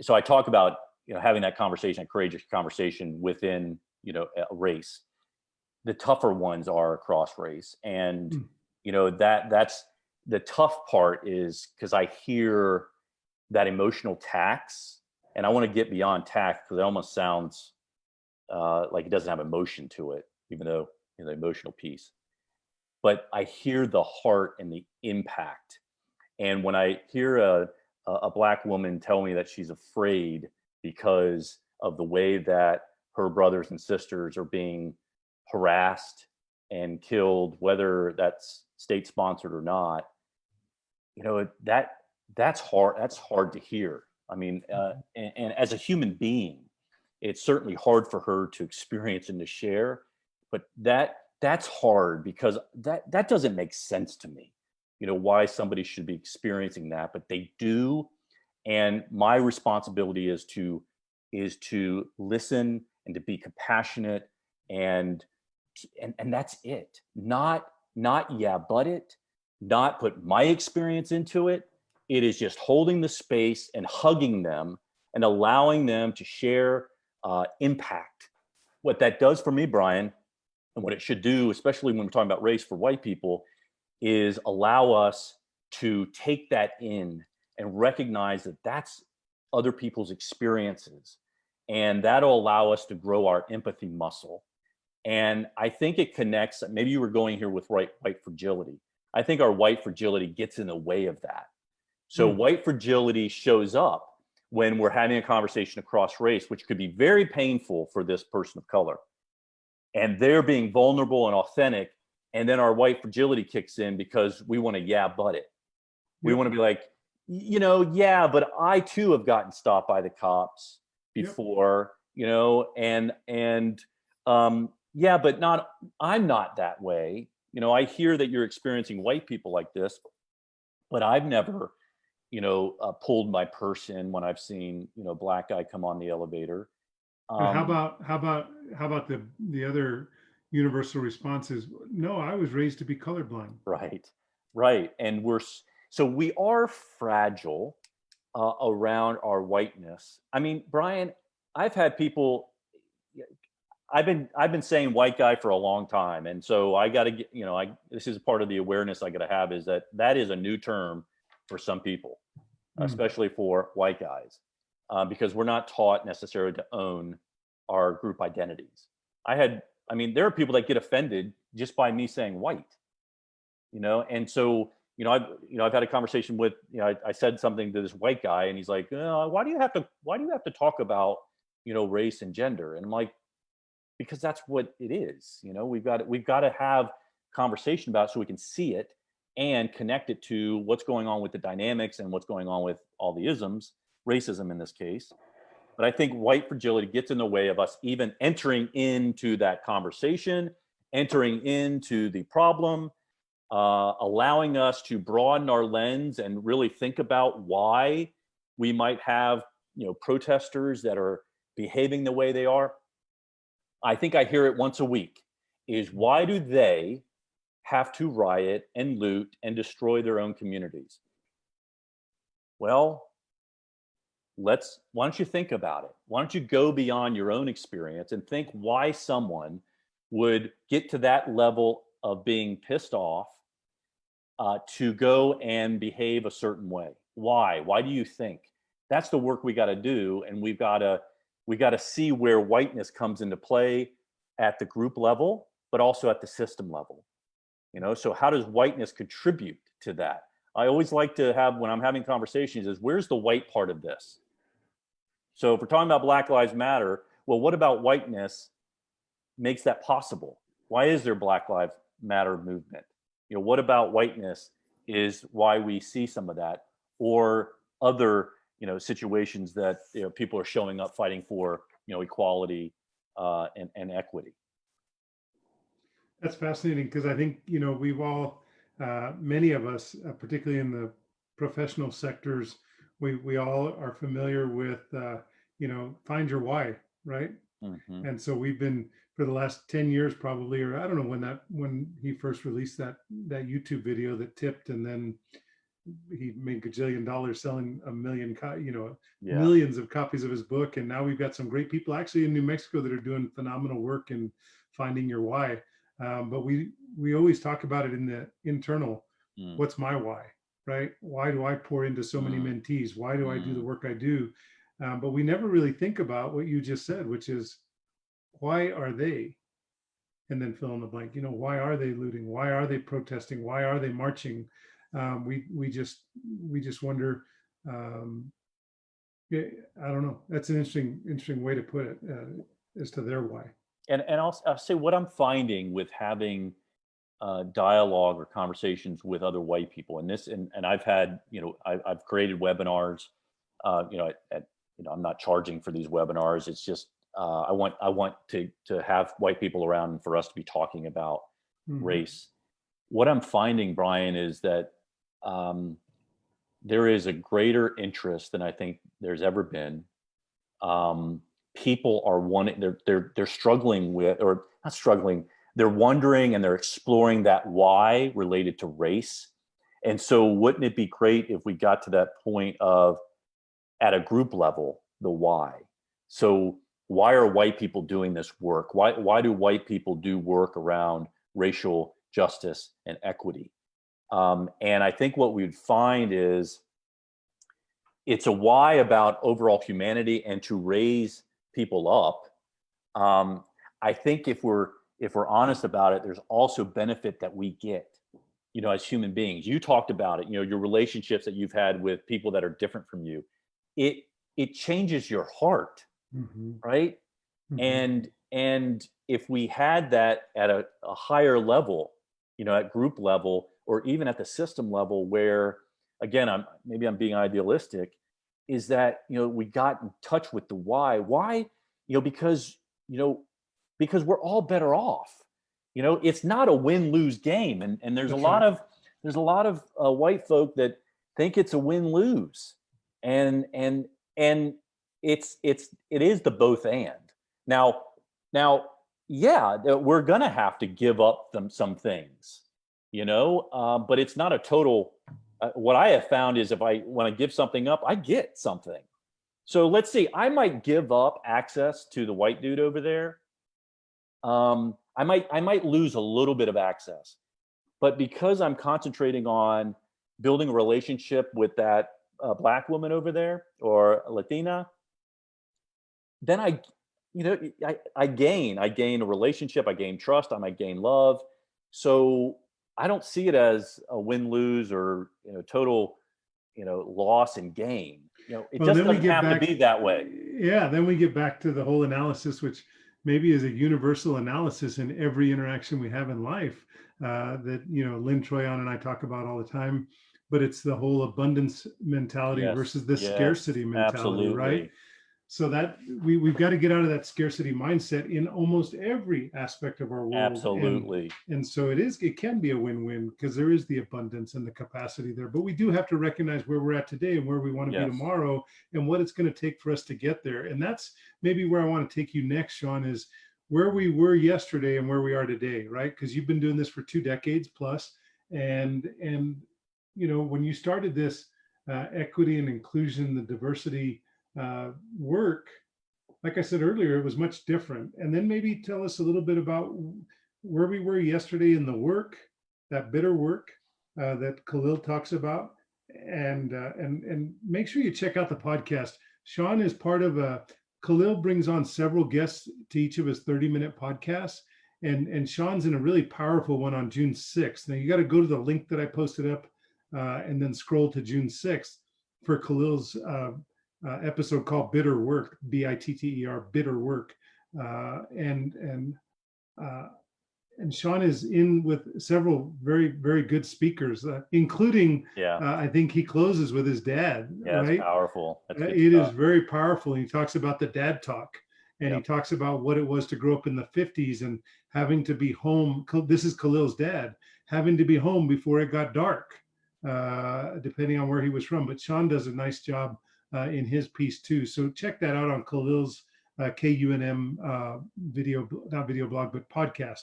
so I talk about, having that conversation, a courageous conversation within, a race. The tougher ones are across race, and that's the tough part, is because I hear that emotional tax, and I want to get beyond tax, because it almost sounds like it doesn't have emotion to it, even though, the emotional piece. But I hear the heart and the impact, and when I hear a Black woman tell me that she's afraid because of the way that her brothers and sisters are being harassed and killed, whether that's state sponsored or not, that's hard. That's hard to hear. I mean, and as a human being, it's certainly hard for her to experience and to share. But that's hard, because that doesn't make sense to me. Why somebody should be experiencing that, but they do. And my responsibility is to listen and to be compassionate, and that's it. Not yeah, but it. Not put my experience into it. It is just holding the space and hugging them and allowing them to share impact. What that does for me, Brian, and what it should do, especially when we're talking about race for white people, is allow us to take that in and recognize that that's other people's experiences. And that'll allow us to grow our empathy muscle. And I think it connects, maybe you were going here with white fragility. I think our white fragility gets in the way of that. So white fragility shows up when we're having a conversation across race, which could be very painful for this person of color. And they're being vulnerable and authentic. And then our white fragility kicks in, because we want to but it. We want to be like, yeah, but I too have gotten stopped by the cops before, and yeah, but I'm not that way. I hear that you're experiencing white people like this, but I've never, pulled my purse in when I've seen, Black guy come on the elevator. And how about the other universal responses? No, I was raised to be colorblind. Right. And so we are fragile around our whiteness. I mean, Brian, I've had people. I've been saying white guy for a long time, and so I got to get, this is part of the awareness I got to have, is that is a new term for some people, especially for white guys, because we're not taught necessarily to own our group identities. There are people that get offended just by me saying white, and so I've had a conversation with, I said something to this white guy, and he's like, why do you have to talk about race and gender? And I'm like, because that's what it is. We've got to have conversation about it so we can see it and connect it to what's going on with the dynamics and what's going on with all the isms, racism in this case. But I think white fragility gets in the way of us even entering into that conversation, entering into the problem, allowing us to broaden our lens and really think about why we might have, protesters that are behaving the way they are. I think I hear it once a week, is why do they have to riot and loot and destroy their own communities? Well, why don't you think about it? Why don't you go beyond your own experience and think why someone would get to that level of being pissed off to go and behave a certain way? Why do you think? That's the work we got to do, and we got to see where whiteness comes into play at the group level, but also at the system level. So how does whiteness contribute to that? I always like to have, when I'm having conversations, is where's the white part of this? So if we're talking about Black Lives Matter, well, what about whiteness makes that possible? Why is there Black Lives Matter movement? What about whiteness is why we see some of that, or other, situations that people are showing up fighting for, equality and equity. That's fascinating, because I think, we've all, many of us, particularly in the professional sectors, we all are familiar with, find your why, right? Mm-hmm. And so we've been, for the last 10 years probably, or I don't know when he first released that YouTube video that tipped, and then he made gajillion dollars selling millions of copies of his book. And now we've got some great people actually in New Mexico that are doing phenomenal work in finding your why. But we always talk about it in the internal. What's my why, right? Why do I pour into so many mentees? Why do I do the work I do? But we never really think about what you just said, which is, why are they? And then fill in the blank. Why are they looting? Why are they protesting? Why are they marching? We just wonder. Yeah, I don't know. That's an interesting way to put it, as to their why. And I'll say what I'm finding with having dialogue or conversations with other white people, and I've had, I've created webinars. I'm not charging for these webinars. It's just I want to have white people around and for us to be talking about race. What I'm finding, Brian, is that there is a greater interest than I think there's ever been. People are wanting, they're struggling with, or not struggling, they're wondering and they're exploring that why related to race. And so wouldn't it be great if we got to that point of, at a group level, the why? So why are white people doing this work? Why do white people do work around racial justice and equity? And I think what we'd find is it's a why about overall humanity and to raise people up. I think if we're honest about it, there's also benefit that we get, as human beings. You talked about it, your relationships that you've had with people that are different from you. It changes your heart, right? And if we had that at a higher level, at group level, or even at the system level, where, again, maybe I'm being idealistic, is that, we got in touch with the why. Why? Because we're all better off. It's not a win-lose game, and there's a lot of white folk that think it's a win-lose, and it is the both and. Now, yeah, we're gonna have to give up some things, but it's not a total. What I have found is when I give something up, I get something. So let's see, I might give up access to the white dude over there. I might lose a little bit of access, but because I'm concentrating on building a relationship with that Black woman over there, or Latina, then I gain a relationship, I gain trust, I might gain love. So I don't see it as a win-lose or total loss and gain. It just doesn't have to be that way. Yeah, then we get back to the whole analysis, which maybe is a universal analysis in every interaction we have in life, that, Lynn Troyan and I talk about all the time, but it's the whole abundance mentality Yes. versus the Yes. scarcity mentality, right? Absolutely. So that we've got to get out of that scarcity mindset in almost every aspect of our world. Absolutely. And so it can be a win-win because there is the abundance and the capacity there, but we do have to recognize where we're at today and where we want to be Yes. tomorrow and what it's going to take for us to get there. And that's maybe where I want to take you next, Sean, is where we were yesterday and where we are today, right? Because you've been doing this for 2 decades plus. And when you started this equity and inclusion, the diversity work, like I said earlier, it was much different. And then maybe tell us a little bit about where we were yesterday in the work, that bitter work that Khalil talks about, and make sure you check out the podcast. Sean is part of Khalil brings on several guests to each of his 30-minute podcasts, and Sean's in a really powerful one on June 6th. Now you got to go to the link that I posted up and then scroll to June 6th for Khalil's episode called Bitter Work, Bitter, Bitter Work. And Sean is in with several very, very good speakers, including, I think he closes with his dad. Yeah, right? It's powerful. That's good It stuff. is very powerful. He talks about the dad talk, and Yep. he talks about what it was to grow up in the 50s and having to be home. This is Khalil's dad, having to be home before it got dark, depending on where he was from. But Sean does a nice job in his piece too. So check that out on Khalil's KUNM not video blog, but podcast.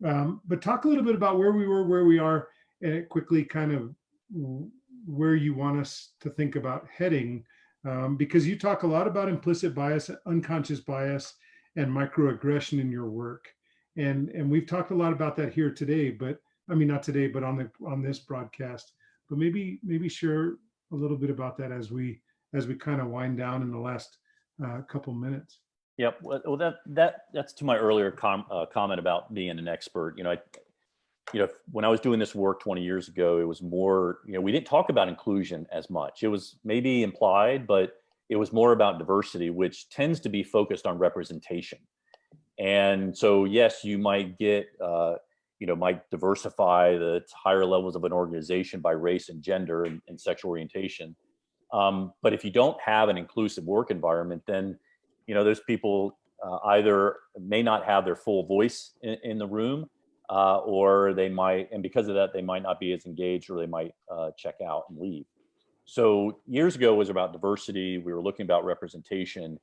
But talk a little bit about where we were, where we are, and quickly kind of where you want us to think about heading, because you talk a lot about implicit bias, unconscious bias, and microaggression in your work. And we've talked a lot about that here today, but I mean, not today, but on this broadcast. But maybe share a little bit about that as we kind of wind down in the last couple minutes. Yep. Well, that's to my earlier comment about being an expert. When I was doing this work 20 years ago, it was more, we didn't talk about inclusion as much. It was maybe implied, but it was more about diversity, which tends to be focused on representation. And so, yes, you might get, might diversify the higher levels of an organization by race and gender and sexual orientation. But if you don't have an inclusive work environment, then, those people either may not have their full voice in the room, or they might, and because of that, they might not be as engaged, or they might check out and leave. So years ago was about diversity. We were looking about representation.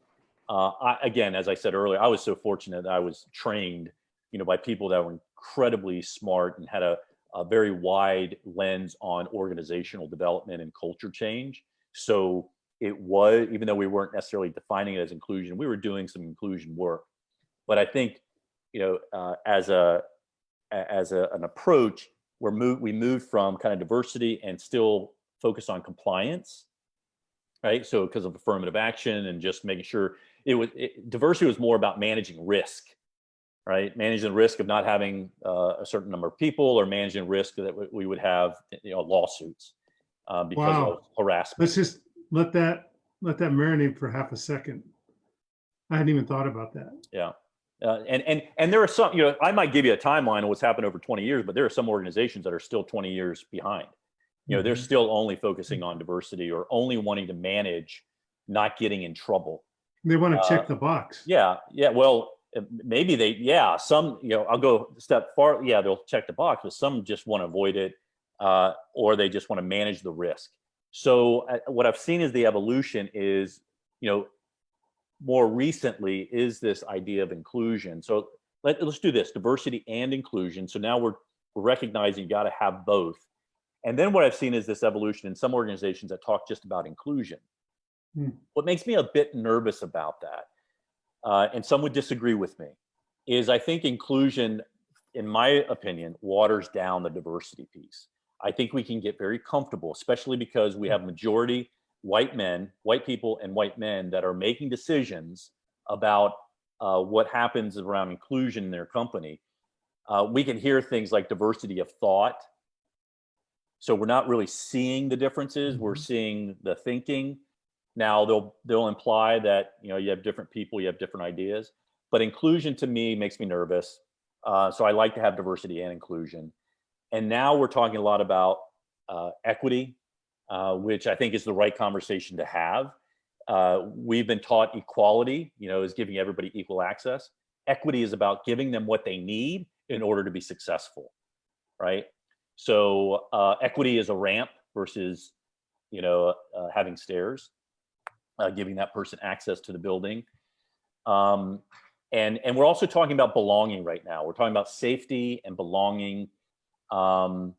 Again, as I said earlier, I was so fortunate that I was trained, by people that were incredibly smart and had a very wide lens on organizational development and culture change. So it was, even though we weren't necessarily defining it as inclusion, we were doing some inclusion work. But I think, as an approach, we moved from kind of diversity and still focus on compliance, right? So because of affirmative action and just making sure diversity was more about managing risk, right? Managing the risk of not having a certain number of people, or managing risk that we would have, lawsuits because of harassment. Let's just let that marinate for half a second. I hadn't even thought about that. Yeah. And there are some, I might give you a timeline of what's happened over 20 years, but there are some organizations that are still 20 years behind. They're still only focusing on diversity, or only wanting to manage not getting in trouble. They want to check the box. Yeah. Well, maybe some, I'll go a step far. Yeah, they'll check the box, but some just want to avoid it, or they just want to manage the risk. So what I've seen is the evolution is, more recently is this idea of inclusion. So let's do this, diversity and inclusion. So now we're recognizing you got to have both. And then what I've seen is this evolution in some organizations that talk just about inclusion. What makes me a bit nervous about that, and some would disagree with me, is I think inclusion, in my opinion, waters down the diversity piece. I think we can get very comfortable, especially because we have majority white people and white men that are making decisions about what happens around inclusion in their company. We can hear things like diversity of thought. So we're not really seeing the differences. We're seeing the thinking. Now they'll imply that, you have different people, you have different ideas. but inclusion to me makes me nervous. So I like to have diversity and inclusion. And now we're talking a lot about equity, which I think is the right conversation to have. We've been taught equality, is giving everybody equal access. Equity is about giving them what they need in order to be successful, right? So equity is a ramp versus, having stairs, giving that person access to the building. And we're also talking about belonging right now. We're talking about safety and belonging. And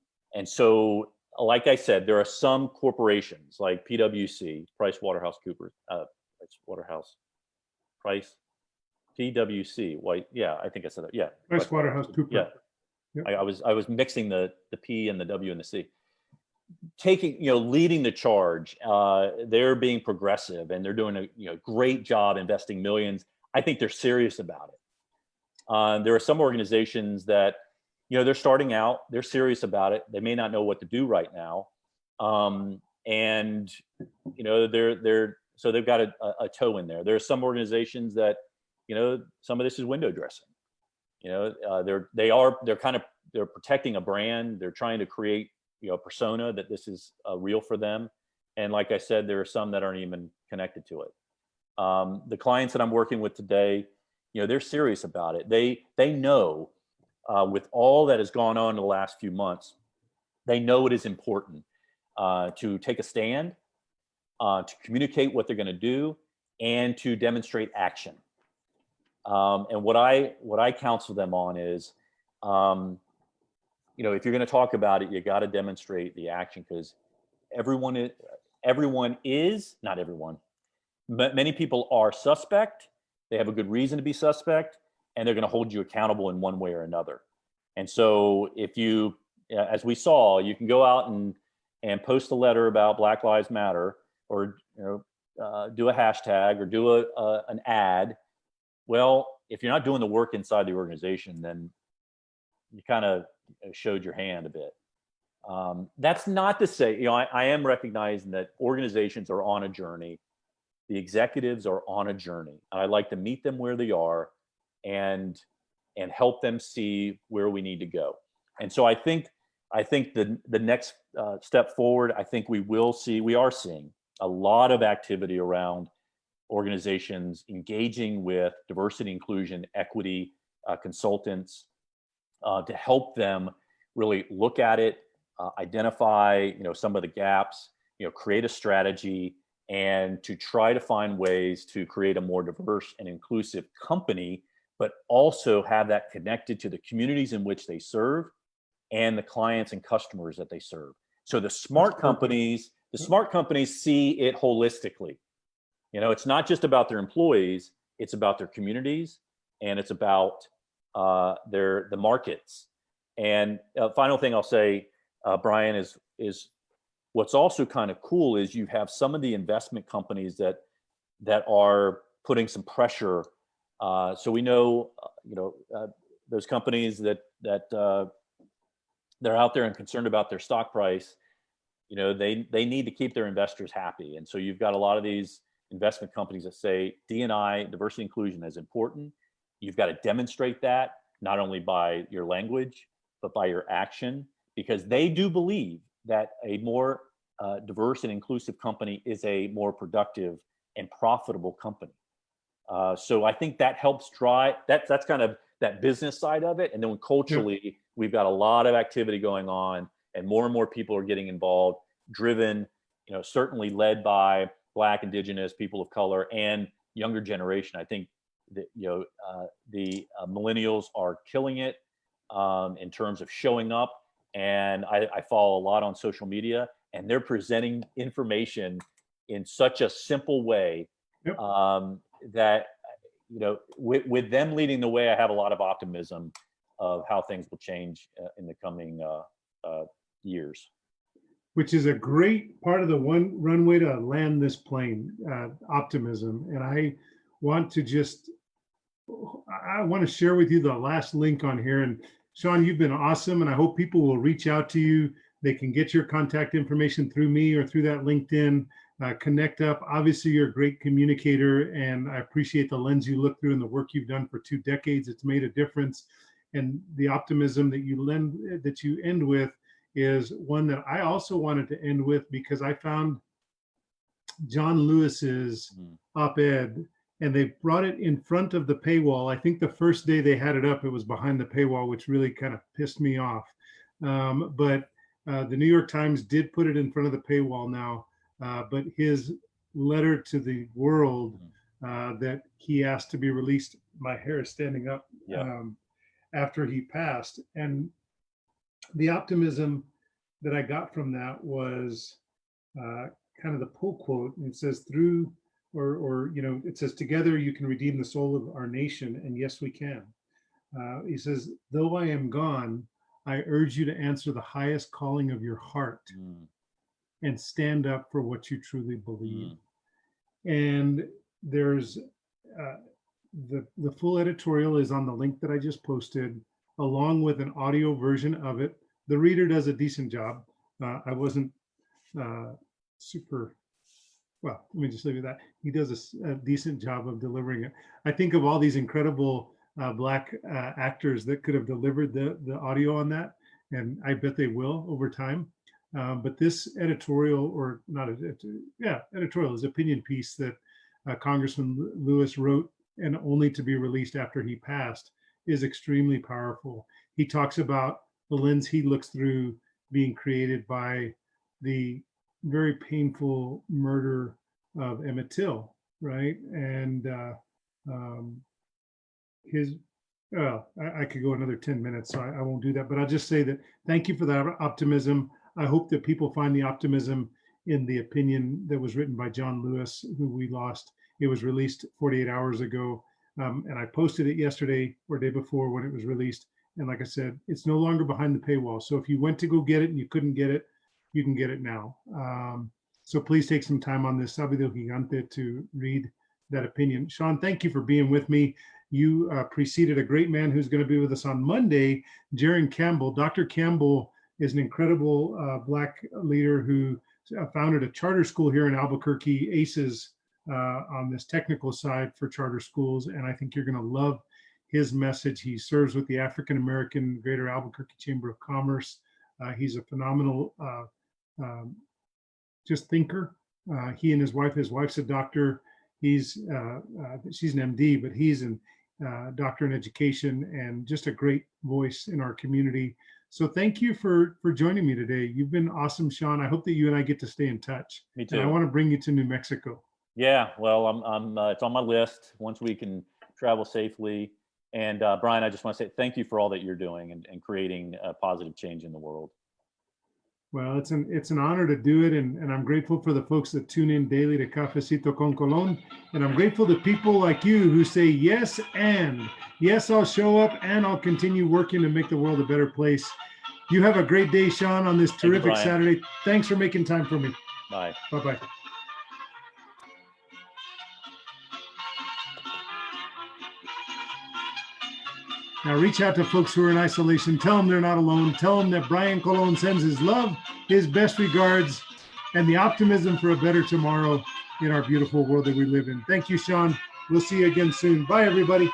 so, like I said, there are some corporations like PwC, PwC. White. Yeah, I think I said that. Yeah. PricewaterhouseCoopers. Yeah. Yep. I was mixing the P and the W and the C. Leading the charge. They're being progressive and they're doing a great job investing millions. I think they're serious about it. There are some organizations that, they're starting out, they're serious about it. They may not know what to do right now. So they've got a toe in there. There are some organizations that, some of this is window dressing. They're protecting a brand. They're trying to create, a persona that this is real for them. And like I said, there are some that aren't even connected to it. The clients that I'm working with today, they're serious about it. They know with all that has gone on in the last few months, they know it is important to take a stand, to communicate what they're going to do, and to demonstrate action. And what I counsel them on is, if you're going to talk about it, you got to demonstrate the action, because not everyone, but many people are suspect. They have a good reason to be suspect, and they're going to hold you accountable in one way or another. And so if you, as we saw, you can go out and post a letter about Black Lives Matter, or do a hashtag, or do an ad. Well, if you're not doing the work inside the organization, then you kind of showed your hand a bit. That's not to say, I am recognizing that organizations are on a journey. The executives are on a journey. And I'd like to meet them where they are and help them see where we need to go. And so I think the next step forward, I think we are seeing a lot of activity around organizations engaging with diversity, inclusion, equity consultants to help them really look at it, identify some of the gaps, create a strategy, and to try to find ways to create a more diverse and inclusive company, but also have that connected to the communities in which they serve and the clients and customers that they serve. So the smart companies see it holistically. It's not just about their employees, it's about their communities, and it's about the markets. And final thing I'll say, Brian, is what's also kind of cool is you have some of the investment companies that are putting some pressure. So we know, those companies that they're out there and concerned about their stock price. They need to keep their investors happy, and so you've got a lot of these investment companies that say D&I, diversity inclusion, is important. You've got to demonstrate that not only by your language but by your action, because they do believe that a more diverse and inclusive company is a more productive and profitable company. So I think that helps drive that's kind of that business side of it. And then culturally, we've got a lot of activity going on, and more people are getting involved, driven, certainly led by Black, Indigenous, people of color, and younger generation. I think that the millennials are killing it in terms of showing up. And I follow a lot on social media, and they're presenting information in such a simple way that, with them leading the way, I have a lot of optimism of how things will change in the coming years. Which is a great part of the runway to land this plane, optimism. And I want to share with you the last link on here. And Sean, you've been awesome, and I hope people will reach out to you. They can get your contact information through me or through that LinkedIn. connect up. Obviously, you're a great communicator, and I appreciate the lens you look through and the work you've done for 2 decades. It's made a difference, and the optimism that you end with is one that I also wanted to end with, because I found John Lewis's op-ed, and they brought it in front of the paywall. I think the first day they had it up, it was behind the paywall, which really kind of pissed me off. But the New York Times did put it in front of the paywall now. But his letter to the world that he asked to be released, my hair is standing up, after he passed. And the optimism that I got from that was kind of the pull quote. It says, through, or it says, together you can redeem the soul of our nation, and yes, we can. He says, though I am gone, I urge you to answer the highest calling of your heart and stand up for what you truly believe. And there's the full editorial is on the link that I just posted, along with an audio version of it. The reader does a decent job. I wasn't super, well, let me just leave it at that. He does a decent job of delivering it. I think of all these incredible Black actors that could have delivered the audio on that, and I bet they will over time. But this editorial, or not, editorial is opinion piece that Congressman Lewis wrote, and only to be released after he passed, is extremely powerful. He talks about the lens he looks through being created by the very painful murder of Emmett Till, right? And I could go another 10 minutes, so I won't do that. But I'll just say that thank you for that optimism. I hope that people find the optimism in the opinion that was written by John Lewis, who we lost. It was released 48 hours ago, and I posted it yesterday or day before when it was released. And like I said, it's no longer behind the paywall. So if you went to go get it and you couldn't get it, you can get it now. So please take some time on this Sabido Gigante to read that opinion. Sean, thank you for being with me. You preceded a great man who's going to be with us on Monday, Jaron Campbell. Dr. Campbell is an incredible Black leader who founded a charter school here in Albuquerque, ACES, on this technical side for charter schools. And I think you're going to love his message. He serves with the African American Greater Albuquerque Chamber of Commerce. He's a phenomenal just thinker. He and his wife's a doctor. She's an MD, but he's a doctor in education and just a great voice in our community. So thank you for joining me today. You've been awesome, Sean. I hope that you and I get to stay in touch. Me too. And I want to bring you to New Mexico. Yeah, well, I'm it's on my list once we can travel safely. And Brian, I just want to say thank you for all that you're doing and creating a positive change in the world. Well, it's an honor to do it, and I'm grateful for the folks that tune in daily to Cafecito con Colon, and I'm grateful to people like you who say yes, and yes, I'll show up and I'll continue working to make the world a better place. You have a great day, Sean, on this terrific Saturday. Thanks for making time for me. Bye. Bye-bye. Now reach out to folks who are in isolation. Tell them they're not alone. Tell them that Brian Colon sends his love, his best regards, and the optimism for a better tomorrow in our beautiful world that we live in. Thank you, Sean. We'll see you again soon. Bye, everybody.